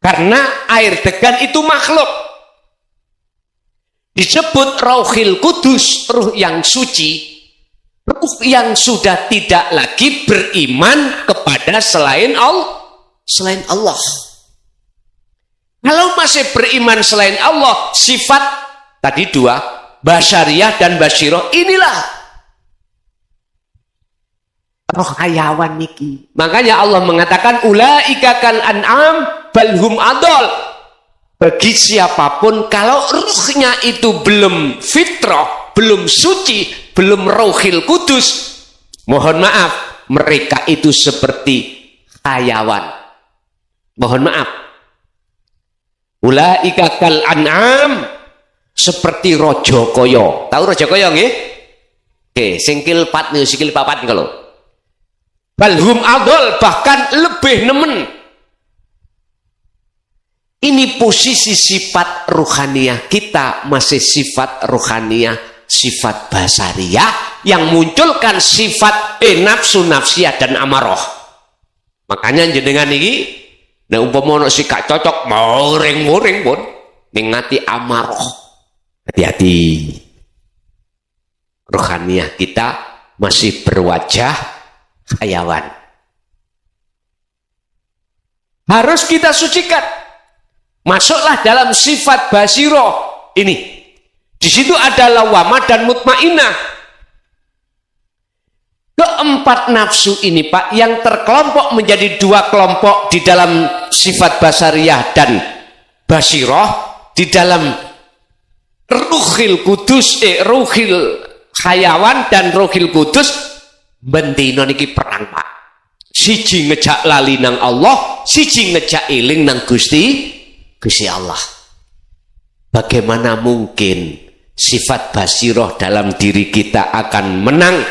Karena air degan itu makhluk. Disebut rauhil kudus, ruh yang suci. ruh yang sudah tidak lagi beriman kepada selain Allah. Kalau masih beriman selain Allah, sifat tadi dua, basyariyah dan basyirah, inilah roh hayawan niki. Makanya Allah mengatakan ulaika kal an'am balhum adol. Bagi siapapun kalau ruhnya itu belum fitrah, belum suci, belum rohil kudus, mohon maaf, mereka itu seperti hayawan. Mohon maaf. Ulaika kal an'am, seperti rojo koyo. Tahu rojo koyo nggih? Oke, singkil pat nih, sikil papat kalau. Balhum adol, bahkan lebih nemen. Ini posisi sifat ruhaniyah kita masih sifat ruhaniyah, sifat basariyah yang munculkan sifat nafsu nafsiyah dan amarah. Makanya jenengan ini, nah umpama ono sikak cocok moring-moring pun ningati amarah. Hati-hati. Ruhaniyah kita masih berwajah hayawan. Harus kita sucikan. Masuklah dalam sifat basiroh ini. Di situ ada lawamah dan mutmainah. Keempat nafsu ini Pak, yang terkelompok menjadi dua kelompok di dalam sifat basariyah dan basiroh, di dalam ruhil kudus, ruhil hayawan dan ruhil kudus, bentino niki perang Pak. Siji ngejak lali nang Allah, siji ngejak eling nang Gusti Allah. Bagaimana mungkin sifat basiroh dalam diri kita akan menang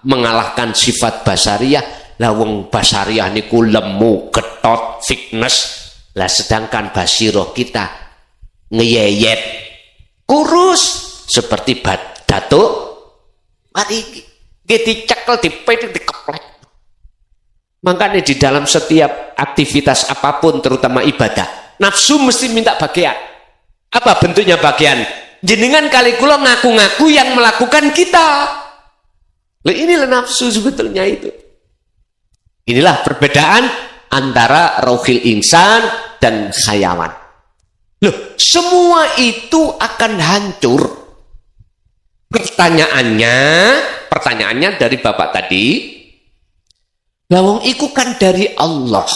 mengalahkan sifat basariyah? Lawang basariyah niku lemu, ketot, fitness. Lah sedangkan basiroh kita ngeyeyet, kurus seperti datuk. Mari dicekel, dipetik, dikeplek. Makanya di dalam setiap aktivitas apapun, terutama ibadah, nafsu mesti minta bagian. Apa bentuknya bagian? Jenengan kali kula ngaku-ngaku yang melakukan kita. Inilah nafsu sebetulnya itu. Inilah perbedaan antara rohil insan dan hayawan. Loh, semua itu akan hancur. Pertanyaannya dari Bapak tadi, lawang iku kan dari Allah.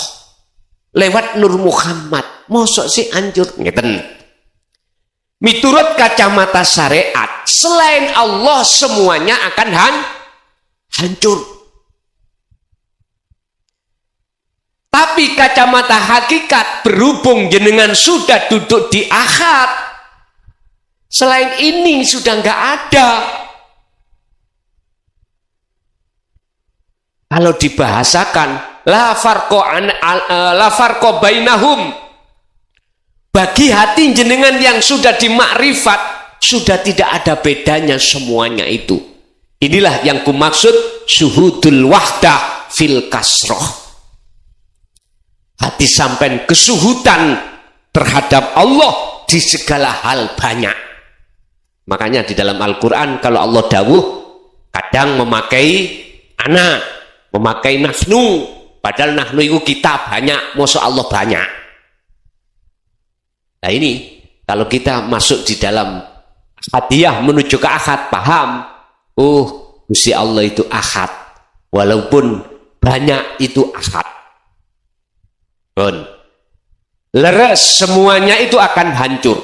Lewat Nur Muhammad, mosok sih hancur ngeten. Miturut kacamata syariat, selain Allah semuanya akan hancur. Tapi kacamata hakikat, berhubung jenengan sudah duduk di akhirat, selain ini sudah nggak ada. Kalau dibahasakan la farqo bainahum, bagi hati jenengan yang sudah dimakrifat sudah tidak ada bedanya semuanya itu. Inilah yang kumaksud syuhudul wahdah fil kasroh. Hati sampai kesuhutan terhadap Allah di segala hal banyak. Makanya di dalam Al-Quran kalau Allah dawuh kadang memakai ana, memakai nahnu, padahal nahnu itu kita banyak, masa Allah banyak. Nah ini kalau kita masuk di dalam hadiah menuju ke akad, paham? Gusti Allah itu akad, walaupun banyak itu akad. Leres, semuanya itu akan hancur.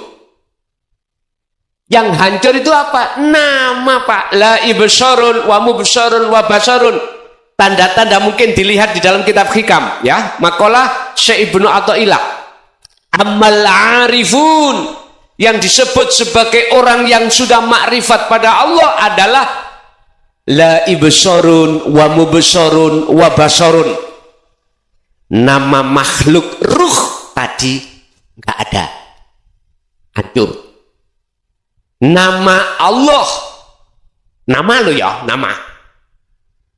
Yang hancur itu apa? Nama Pak. La ibsarun wa mubsarun wa basarun. Tanda-tanda mungkin dilihat di dalam kitab hikam, ya. Makalah Syekh Ibnu Athaillah. Amal arifun, yang disebut sebagai orang yang sudah makrifat pada Allah adalah la ibsarun wa mubsarun wa basarun. Nama makhluk ruh tadi nggak ada, hancur. Nama Allah, nama lo ya, nama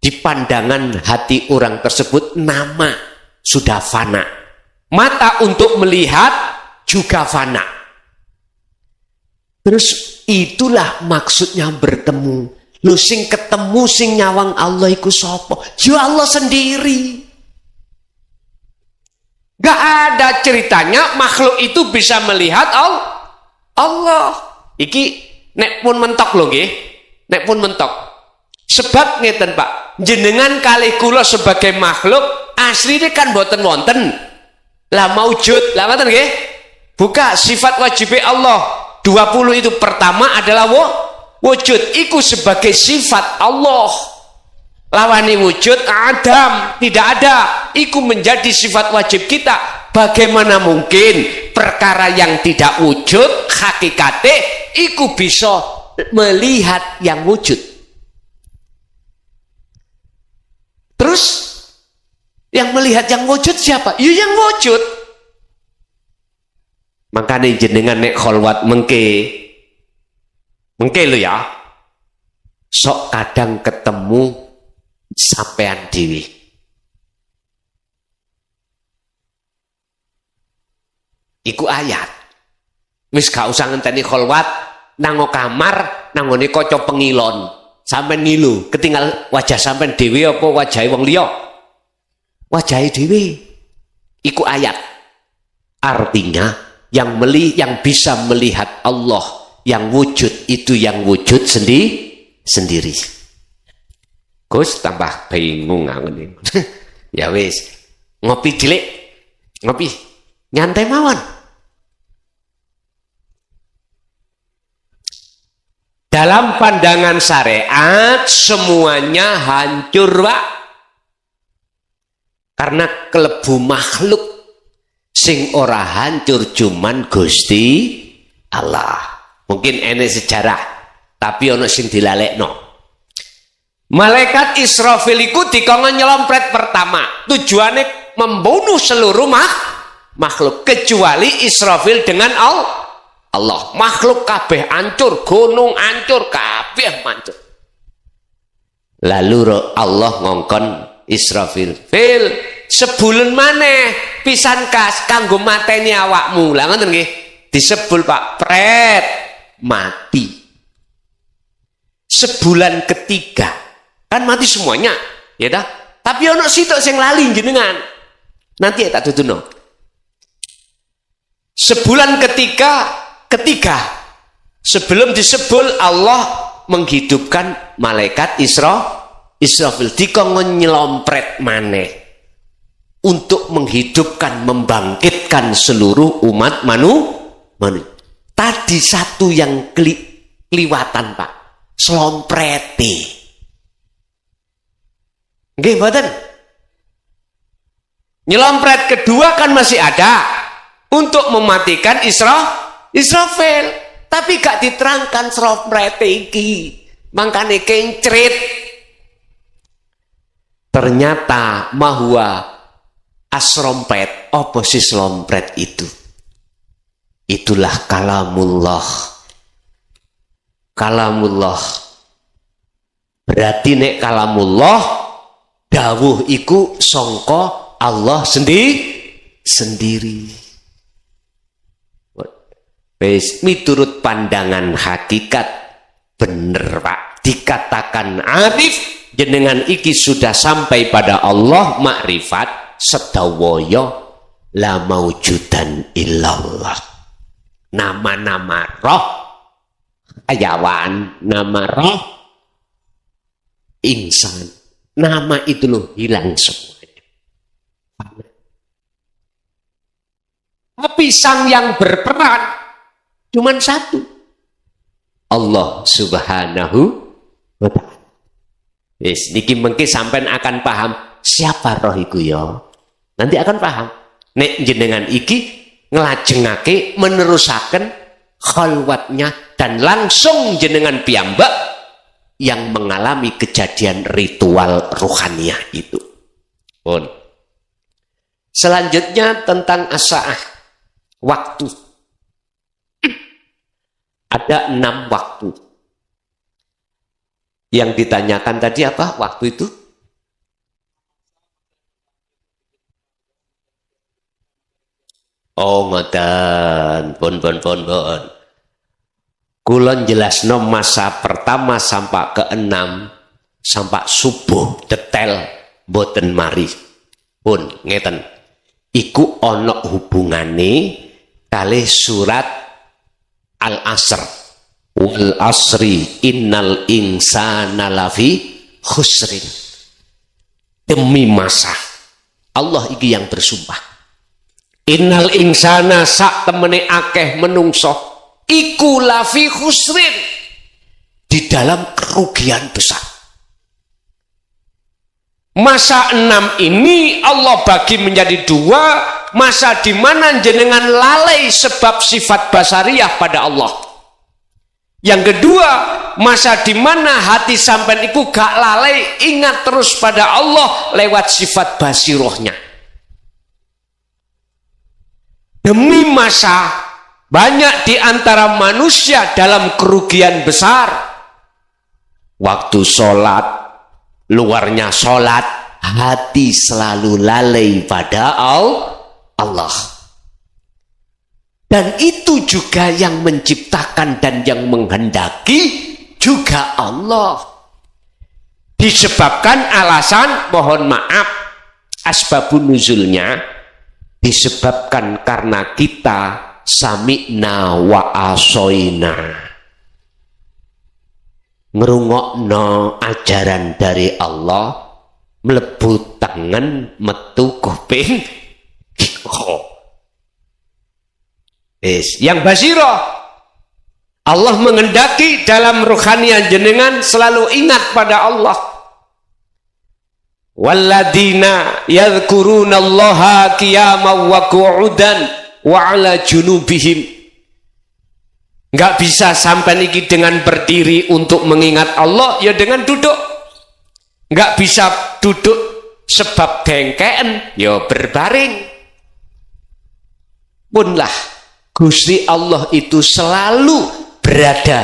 di pandangan hati orang tersebut nama sudah fana. Mata untuk melihat juga fana. Terus itulah maksudnya bertemu. Lho sing ketemu sing nyawang Allah iku sapa? Ya Allah sendiri. Gak ada ceritanya makhluk itu bisa melihat Allah. Iki nek pun mentok lho nggih. Nek pun mentok. Sebab ngeten Pak, jenengan kalih kula sebagai makhluk asline kan boten wonten. Lah maujud, lah ngoten nggih? Buka sifat wajib Allah. 20 itu pertama adalah wujud. Iku sebagai sifat Allah. Lawani wujud Adam tidak ada. Iku menjadi sifat wajib kita. Bagaimana mungkin perkara yang tidak wujud hakikate iku bisa melihat yang wujud? Terus yang melihat yang wujud siapa? Ya yang wujud. Makanya jenengan nek kholwat mengke lo ya. Sok kadang ketemu sampean dewi. Iku ayat. Wis gak usah ngenteni kholwat nang kamar nangone kaca pengilon. Sampai ngilu, ketinggal wajah sampai dewi apa wajah wong liya? Wajah dewi. Iku ayat. Artinya yang bisa melihat Allah yang wujud itu yang wujud sendiri. Gus tambah bingung ngene. Ya wis, ngopi cilik. Ngopi. Nyantai mawon. Dalam pandangan syariat semuanya hancur, Pak. Karena kelebu makhluk sing ora hancur cuman Gusti Allah. Mungkin ini sejarah, tapi ono sing dilalekno. Malaikat Israfil iku dikongkon nyelompret pertama. Tujuannya membunuh seluruh makhluk kecuali Israfil dengan Allah. Makhluk kabeh hancur, gunung hancur, kabeh hancur. Lalu Allah ngongkon Israfil, "Fil, sebulun maneh pisan kas kanggo mateni awakmu." Lah ngoten nggih. Disebul Pak, pret mati. Sebulan ketiga kan mati semuanya, ya dah. Tapi ono sitok sing lali jenengan. Nanti ya tak tutuno. Sebulan ketiga sebelum disebul Allah menghidupkan malaikat Israfil dikongkon nyelompret maneh untuk menghidupkan, membangkitkan seluruh umat manusia. Tadi satu yang kliwatan Pak, selompreti. Nggih mboten? Nyelompret kedua kan masih ada untuk mematikan Israfil, tapi gak diterangkan selomprete iki. Mangkane kencrit. Ternyata mahwa asrompet, apa sih selompret itu? Itulah kalamullah. Kalamullah. Berarti nek kalamullah dawuh iku sangka Allah sendiri. Wis miturut pandangan hakikat bener Pak, dikatakan arif jenengan iki sudah sampai pada Allah makrifat sedawaya la maujudan illallah. Nama-nama roh ayawan, nama roh insan, nama itu loh hilang semuanya. Tapi sang yang berperan cuman satu, Allah Subhanahu wa ta'ala. Yes, niki mengki sampean akan paham siapa roh iku ya. Nanti akan paham. Nek jenengan iki ngelajengake menerusaken khalwatnya dan langsung jenengan piyambak yang mengalami kejadian ritual ruhaniyah itu. Pun. Selanjutnya tentang as-sa'ah, waktu. Ada 6 waktu. Yang ditanyakan tadi apa waktu itu? Oh ngoten, pun. Kulon jelasno masa pertama sampai ke-6 sampai subuh detail boten mari pun ngeten. Iku ono hubungane kali surat Al-Asr. Wal asri innal insana lafi khusrin. Demi masa Allah iki yang bersumpah. Innal insana sak temene akeh menungso iku lafi khusrin, di dalam kerugian besar. Masa 6 ini Allah bagi menjadi 2, masa di mana jenengan lalai sebab sifat basariyah pada Allah. Yang kedua, masa di mana hati sampean iku gak lalai ingat terus pada Allah lewat sifat basirohnya. Demi masa banyak di antara manusia dalam kerugian besar. Waktu sholat, luarnya sholat, hati selalu lalai pada Allah. Dan itu juga yang menciptakan dan yang menghendaki juga Allah. Disebabkan alasan, mohon maaf, asbabun nuzulnya, disebabkan karena kita sami'na wa asoina, ngerungokno ajaran dari Allah, mlebu tangan metu kuping. Yang basiro Allah menghendaki dalam rohanian jenengan selalu ingat pada Allah. Walladina yadhkurunallaha qiyaman wa qu'udan wa ala junubihim. Enggak bisa sampai niki dengan berdiri untuk mengingat Allah, ya dengan duduk. Enggak bisa duduk sebab dengkeen, ya berbaring. Punlah Gusti Allah itu selalu berada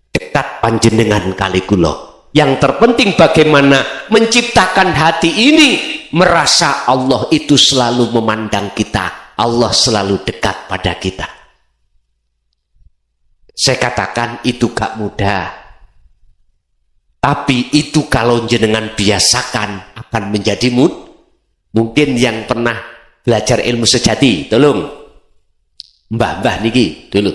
dekat panjenengan kali kula. Yang terpenting bagaimana menciptakan hati ini merasa Allah itu selalu memandang kita, Allah selalu dekat pada kita. Saya katakan itu gak mudah, tapi itu kalau jenengan biasakan akan menjadi mungkin yang pernah belajar ilmu sejati, tolong mbah-mbah niki dulu,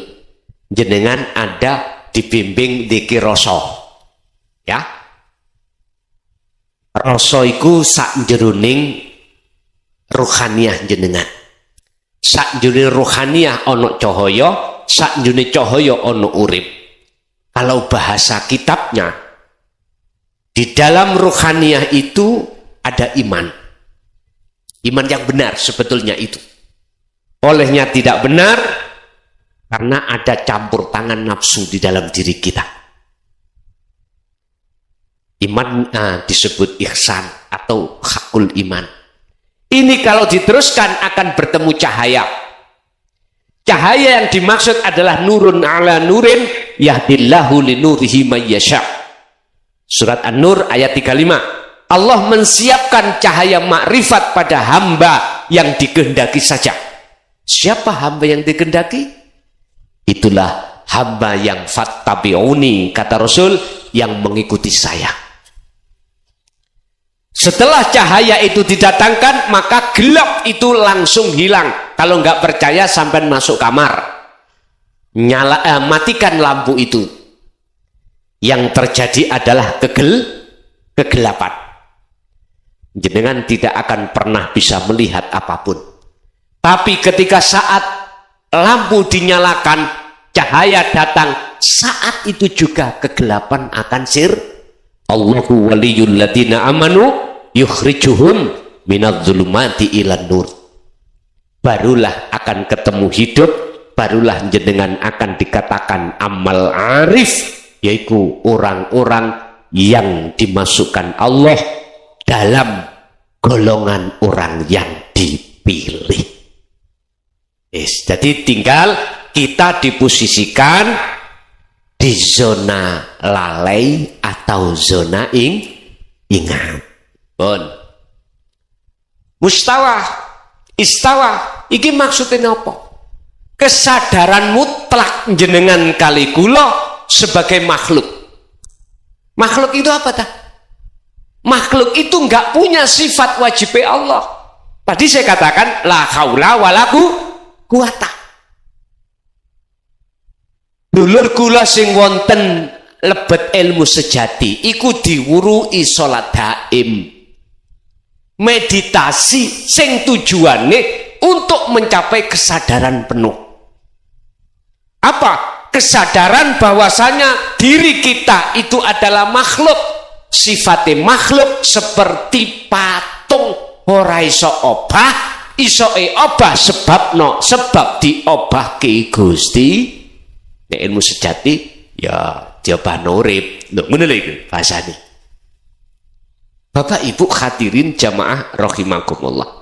jenengan ada dibimbing diki rasa, ya, rasa iku sak jeroning rohaniah jenengan. Sak jeroning rohaniah ono cahaya, sak jeroning cahaya ono urip. Kalau bahasa kitabnya, di dalam rohaniah itu ada iman. Iman yang benar sebetulnya itu. Olehnya tidak benar karena ada campur tangan nafsu di dalam diri kita. Iman disebut ihsan atau hakul iman. Ini kalau diteruskan akan bertemu cahaya. Cahaya yang dimaksud adalah nurun ala nurin yahdillahu linurihi mayyasha. Surat An-Nur ayat 35. Allah mensiapkan cahaya makrifat pada hamba yang dikehendaki saja. Siapa hamba yang dikehendaki? Itulah hamba yang fattabi'uni, kata Rasul, yang mengikuti saya. Setelah cahaya itu didatangkan, maka gelap itu langsung hilang. Kalau nggak percaya sampai masuk kamar, matikan lampu itu. Yang terjadi adalah kegelapan. Jenengan tidak akan pernah bisa melihat apapun. Tapi ketika saat lampu dinyalakan, cahaya datang, saat itu juga kegelapan akan Allahu waliyul ladina amanu yukhrijuhum minadh-dhulumati ilan nur. Barulah akan ketemu hidup, barulah jenengan akan dikatakan amal arif, yaitu orang-orang yang dimasukkan Allah dalam golongan orang yang dipilih. Jadi tinggal kita diposisikan di zona lalai atau zona ingat. Bon. Mustawa, istawa, iki maksudnya apa? kesadaran mutlak jenengan kali kula sebagai makhluk. Makhluk itu apa ta? Makhluk itu enggak punya sifat wajib Allah. Tadi saya katakan la haula wala quwata. Dulur kula sing wonten lebet ilmu sejati iku diwurui salat daim. Meditasi sing tujuane untuk mencapai kesadaran penuh. Apa? Kesadaran bahwasanya diri kita itu adalah makhluk, sifatnya makhluk seperti patung, ora iso obah, isoe obah sebab diobah ke Gusti. Nek ilmu sejati ya diobah urip. Lho ngono lho iku bahasane. Bapak Ibu hadirin jamaah rahimakumullah.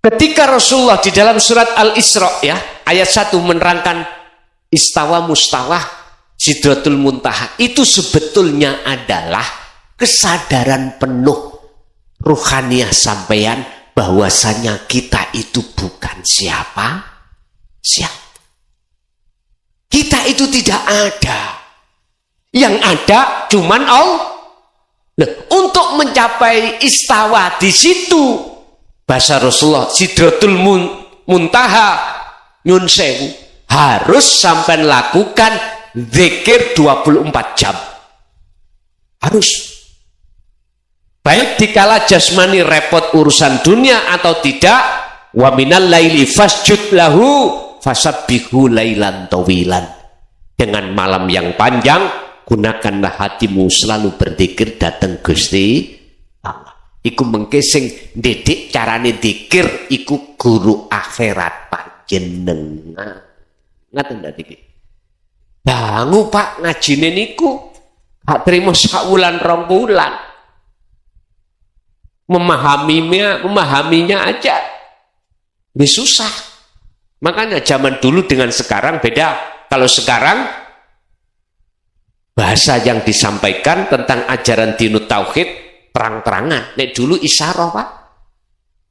Ketika Rasulullah di dalam surat Al-Isra ya, ayat 1 menerangkan istawa mustawah sidratul muntaha, itu sebetulnya adalah kesadaran penuh ruhaniyah sampeyan bahwasanya kita itu bukan siapa. Kita itu tidak ada. Yang ada cuman Allah. Untuk mencapai istawa di situ bahasa Rasulullah sidratul muntaha nyun sewu harus sampai lakukan zikir 24 jam. Harus. Baik dikala jasmani repot urusan dunia atau tidak, wa minal laili fasjud lahu fasabbihu lailan tawilan. Dengan malam yang panjang gunakanlah hatimu selalu berzikir datang Gusti Allah. Iku mengkesing didik carane dikir iku guru akhirat panjenengan. Ngaten ndak iki? Dangu Pak ngajine niku gak trimo sak wulan 2 bulan. Memahaminya aja wis susah. Makanya zaman dulu dengan sekarang beda. Kalau sekarang bahasa yang disampaikan tentang ajaran dinut tauhid terang-terangan. Nek dulu isyarah Pak.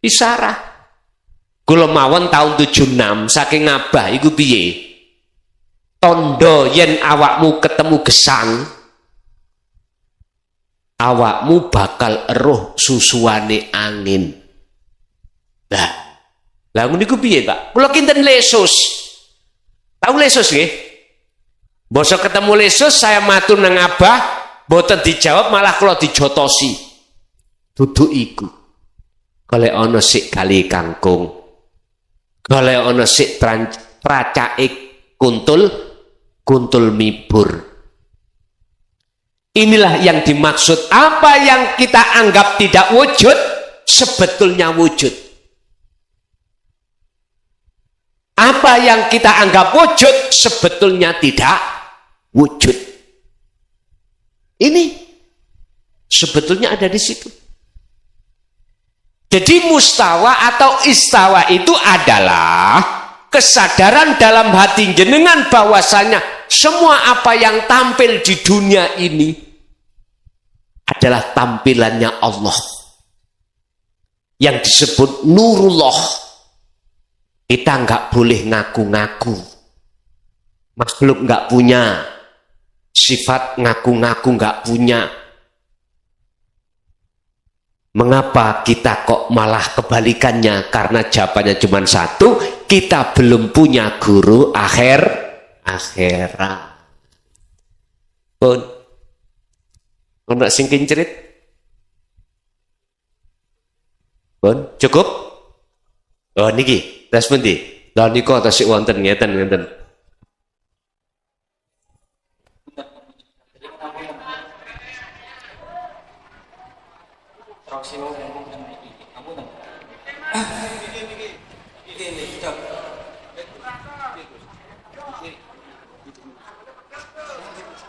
Isyarah. Kula mawon tahun 76 saking ngabah iku piye? Tondo yen awakmu ketemu gesang, awakmu bakal eruh susuane angin. Lah ngono niku piye Pak? Kula kinten lesus. Tahu lesus nggih? Bosok ketemu lesus saya matur nang abah, boten dijawab malah kula dijotosi. Duduk iku. Golek ana sik kali kangkung. Golek ana sik tracake kuntul mibur. Inilah yang dimaksud apa yang kita anggap tidak wujud sebetulnya wujud. Apa yang kita anggap wujud sebetulnya tidak wujud. Ini sebetulnya ada di situ. Jadi mustawa atau istawa itu adalah kesadaran dalam hati jenengan bahwasanya semua apa yang tampil di dunia ini adalah tampilannya Allah yang disebut nurullah. Kita nggak boleh ngaku-ngaku. Makhluk nggak punya sifat ngaku-ngaku, nggak punya. Mengapa kita kok malah kebalikannya? Karena jawabannya cuma satu, kita belum punya guru akhirat. Pun, ono sing kincrit? Pun, cukup? Oh niki. Das pundi? Lah niku tasik wonten ngeten.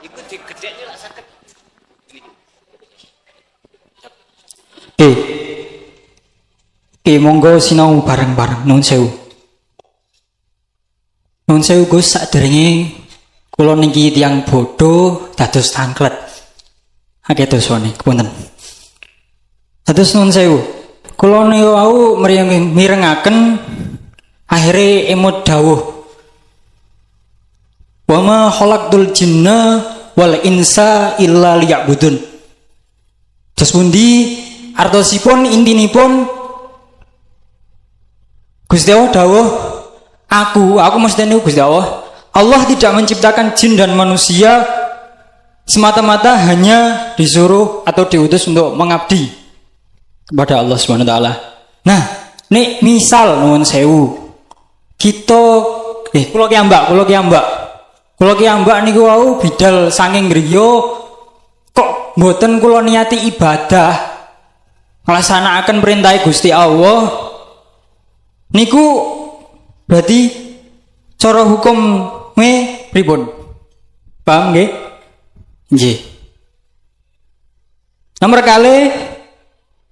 Iku digedhekne lak saged. Monggo sinau bareng-bareng nuwun sewu. Nuwun sewu Gus, sadèrènge kula niki tiyang bodho dados tangklet. Akeh dosane, punten. Dados nuwun sewu. kula niku wau mirengaken akhire emut dawuh. Wa ma khalaqtul jinna wal insa illa liya'budun. Terus pundi artosipun intinipun Gusti Allah dawuh, aku mesti niku Gusti Allah tidak menciptakan jin dan manusia semata-mata hanya disuruh atau diutus untuk mengabdi kepada Allah Subhanahu wa taala. Nah, nek misal nuwun sewu kita kula ki ambak niku wau bidal saking griya kok mboten kula niati ibadah nglaksanaken perintah Gusti Allah niku berarti cara hukum pripun? Paham nggih? Nggih. Nomor kali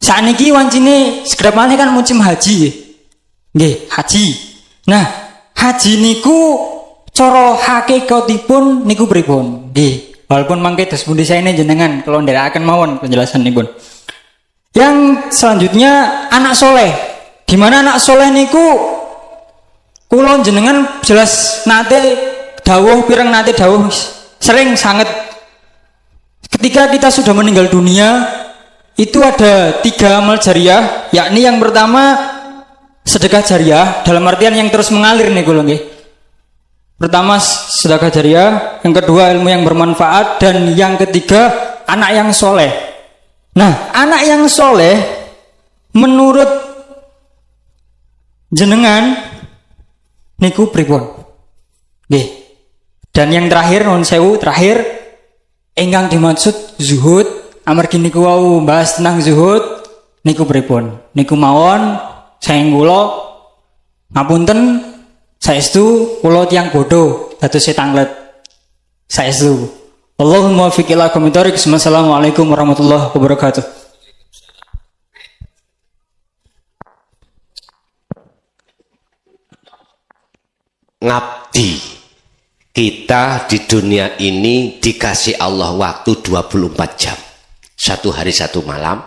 sakniki wancine sekedap maneh kan musim haji nggih. Nggih, haji. Nah, haji niku cara hakikatipun niku pripun? Nggih. Walaupun mangke dos pundi saene jenengan kalau nderekaken mawon penjelasanipun. Yang selanjutnya anak soleh. Di mana anak soleh niku kula jenengan jelas nate dawuh sering sangat ketika kita sudah meninggal dunia itu ada 3 amal jariah, yakni yang pertama sedekah jariah dalam artian yang terus mengalir nih kula nggih. Pertama sedekah jariah, yang kedua ilmu yang bermanfaat, dan yang ketiga anak yang soleh. Nah, anak yang soleh menurut jenengan niku pripun? Nggih. Dan yang terakhir nuwun sewu terakhir ingkang dimaksud zuhud, amargi niku wau bahas tentang zuhud niku pripun? Niku mawon saeng kula ngapunten saestu kula tiyang bodho dados setanglet. Saestu. Allahumma waffiq ila aqwamit thoriq. Assalamualaikum warahmatullahi wabarakatuh. Ngabdi. Kita di dunia ini dikasih Allah waktu 24 jam. 1 hari 1 malam.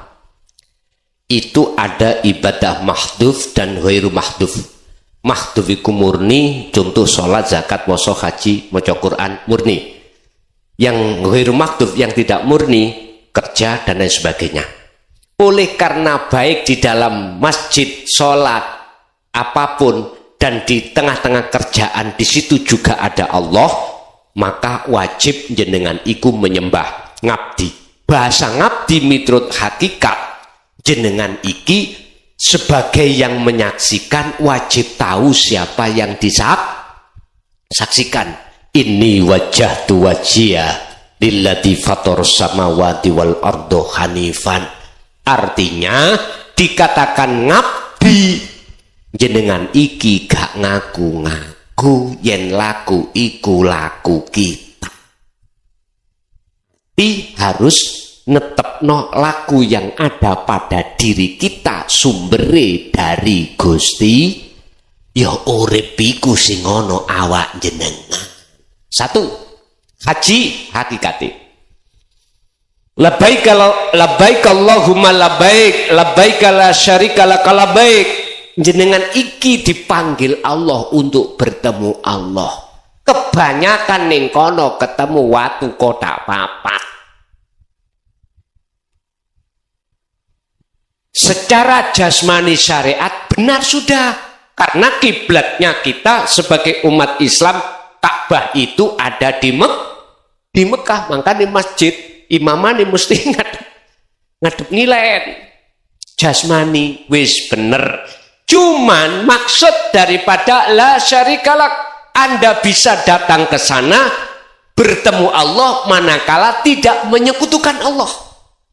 Itu ada ibadah mahdhuf dan ghairu mahdhuf. Mahdhuf iku murni, contoh sholat, zakat, puasa, haji, maca Quran, murni. Yang ghairu mahdhuf, yang tidak murni, kerja dan lain sebagainya. Oleh karena baik di dalam masjid, sholat, apapun, dan di tengah-tengah kerjaan di situ juga ada Allah, maka wajib jenengan iku menyembah ngabdi. Bahasa ngabdi miturut hakikat jenengan iki sebagai yang menyaksikan wajib tahu siapa yang disaksikan. Inni wajjahtu wajhiya lilladzi fatarus samawati wal ardo hanifan. Artinya dikatakan ngabdi jenengan iki gak ngaku-ngaku yen laku iku laku kita. Tapi harus netepno laku yang ada pada diri kita sumbere dari Gusti, ya urip iku sing ana awak jenengan. 1. Haji hakikate. Labbaik Allahumma labbaik, labbaik la syarika lak labbaik. Jenengan iki dipanggil Allah untuk bertemu Allah. Kebanyakan ning kono ketemu watu kotak papat. Secara jasmani syariat benar sudah, karena kiblatnya kita sebagai umat Islam, Ka'bah itu ada di Mekah, maka di masjid imamane mesti ngadep ngilen. Jasmani wis bener. Cuman maksud daripada la syarikalak, Anda bisa datang ke sana bertemu Allah manakala tidak menyekutukan Allah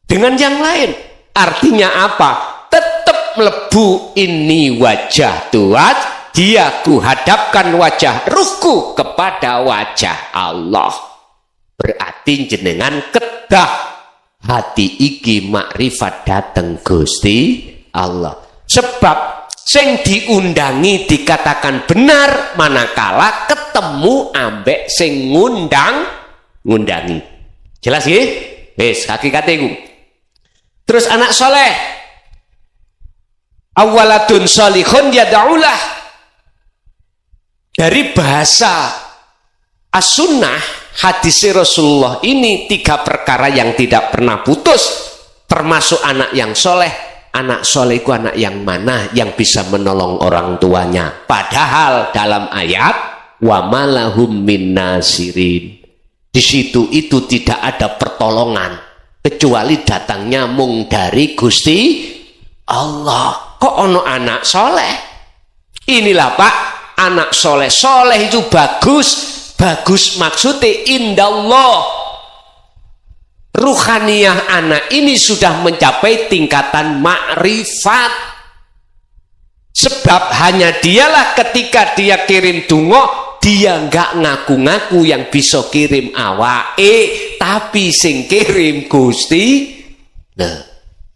dengan yang lain. Artinya apa? Tetap melebu ini wajah Tuhan, dia ku hadapkan wajah ruhku kepada wajah Allah. Berarti jenengan kedah hati iki makrifat dateng Gusti Allah. Sebab sing diundangi dikatakan benar manakala ketemu ambek sing ngundangi. Jelas nggih? Wis hakikate iku. Terus anak soleh. awaladun salihun yad'ulah. Dari bahasa as-sunnah hadis Rasulullah ini 3 perkara yang tidak pernah putus, termasuk anak yang soleh. Anak soleh itu anak yang mana? Yang bisa menolong orang tuanya. Padahal dalam ayat wa malahum min nasirin, di situ itu tidak ada pertolongan kecuali datangnya mung dari Gusti Allah. Kok ono anak soleh? Inilah Pak, anak soleh. Soleh itu bagus. Bagus maksudnya indallah. Ruhaniyah anak ini sudah mencapai tingkatan makrifat. Sebab hanya dialah ketika dia kirim dungo, dia nggak ngaku-ngaku yang bisa kirim awake, tapi sing kirim Gusti. Nah,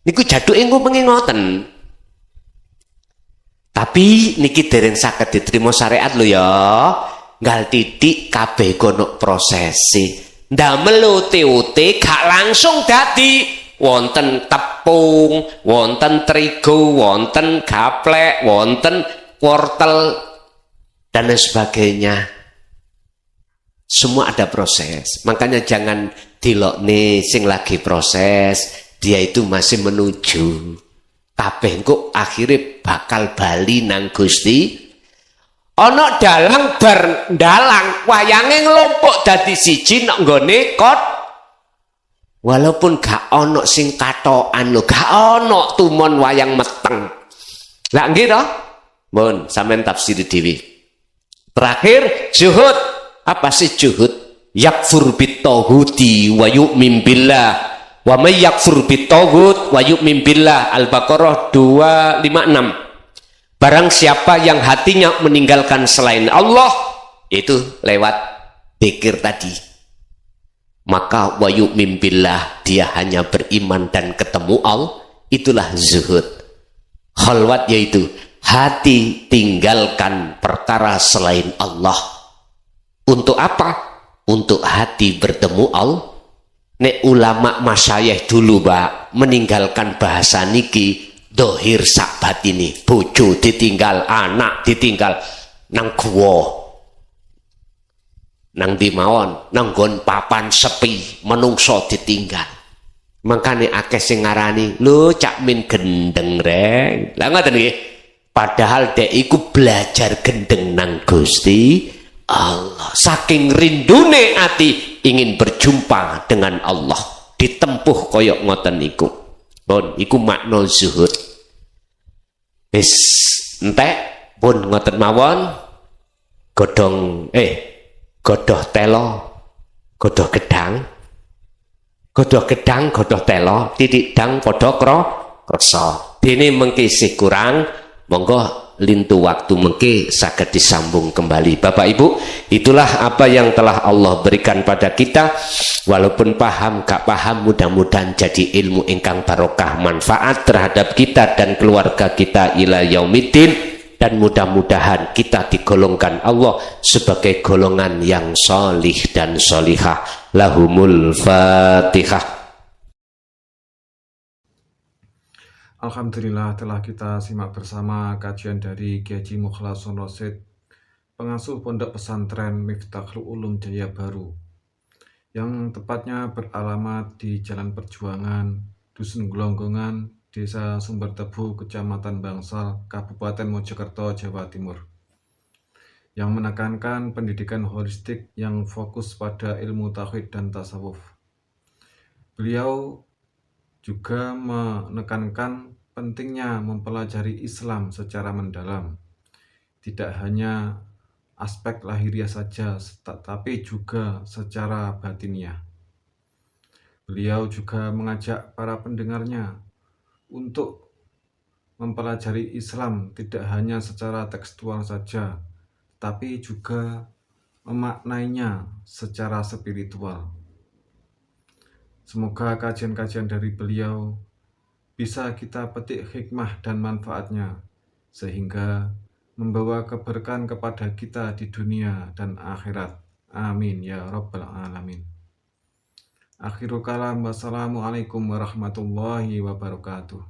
niku jaduk engko mengingoten. Tapi niki dereng saged diterima syariat lho ya. Nggal titik kabeh kono prosesi. Ndamel ote-ote gak langsung dadi, wonten tepung, wonten terigu, wonten gaplek, wonten wortel dan lain sebagainya. Semua ada proses. Makanya jangan dilokne sing lagi proses, dia itu masih menuju. Kabeh engko akhirnya bakal bali nang Gusti. Ana dalang bar dalang wayange nglompok dadi siji nek nggone kot. Walaupun gak ana sing katokan lho, gak ana tumon wayang meteng. Lah nggih to? Mun sampean tafsir dhewe. Terakhir juhud. Apa sih juhud? Yakfur bit-taghuti wa yu'min billah. Wa may yakfur bit-taghut wa yu'min billah. Al-Baqarah 256. Barang siapa yang hatinya meninggalkan selain Allah, itu lewat dzikir tadi, maka wa yu'min billah, dia hanya beriman dan ketemu Allah. Itulah zuhud. Khalwat yaitu hati tinggalkan perkara selain Allah. Untuk apa? Untuk hati bertemu Allah. Nek ulama masyayikh dulu Pak meninggalkan bahasa niki, dohir sak batini, bojo ditinggal, anak ditinggal, nang guwa, nang di mawon, nang nggon papan sepi, menungso ditinggal. Makane akeh sing ngarani, lho cak min gendeng rek. Lah ngoten nggih. Padahal dek iku belajar gendeng nang Gusti Allah. Saking rindune ati ingin berjumpa dengan Allah, ditempuh koyok ngoten niku. Pun iku makna zuhud. Wis entek pun ngoten mawon. Godhong godhoh telo, godhoh gedang. Godhoh gedang, godhoh telo, titik dang padha krasa. Dene mengki isih kurang, monggo lintu waktu mengki saged disambung kembali. Bapak Ibu, itulah apa yang telah Allah berikan pada kita. Walaupun paham gak paham, mudah-mudahan jadi ilmu ingkang barokah, manfaat terhadap kita dan keluarga kita ila yaumiddin, dan mudah-mudahan kita digolongkan Allah sebagai golongan yang solih dan solihah. Lahumul Fatihah. Alhamdulillah telah kita simak bersama kajian dari Kiai Haji Mukhlasun Rosyid, pengasuh Pondok Pesantren Miftahul Ulum Jaya Baru, yang tepatnya beralamat di Jalan Perjuangan, Dusun Glonggongan, Desa Sumbertebu, Kecamatan Bangsal, Kabupaten Mojokerto, Jawa Timur, yang menekankan pendidikan holistik yang fokus pada ilmu tauhid dan tasawuf. Beliau juga menekankan pentingnya mempelajari Islam secara mendalam, tidak hanya aspek lahiriah saja, tetapi juga secara batiniah. Beliau juga mengajak para pendengarnya untuk mempelajari Islam tidak hanya secara tekstual saja, tapi juga memaknainya secara spiritual. Semoga kajian-kajian dari beliau bisa kita petik hikmah dan manfaatnya, sehingga membawa keberkahan kepada kita di dunia dan akhirat. Amin ya rabbal alamin. Akhirul kalam, wassalamualaikum warahmatullahi wabarakatuh.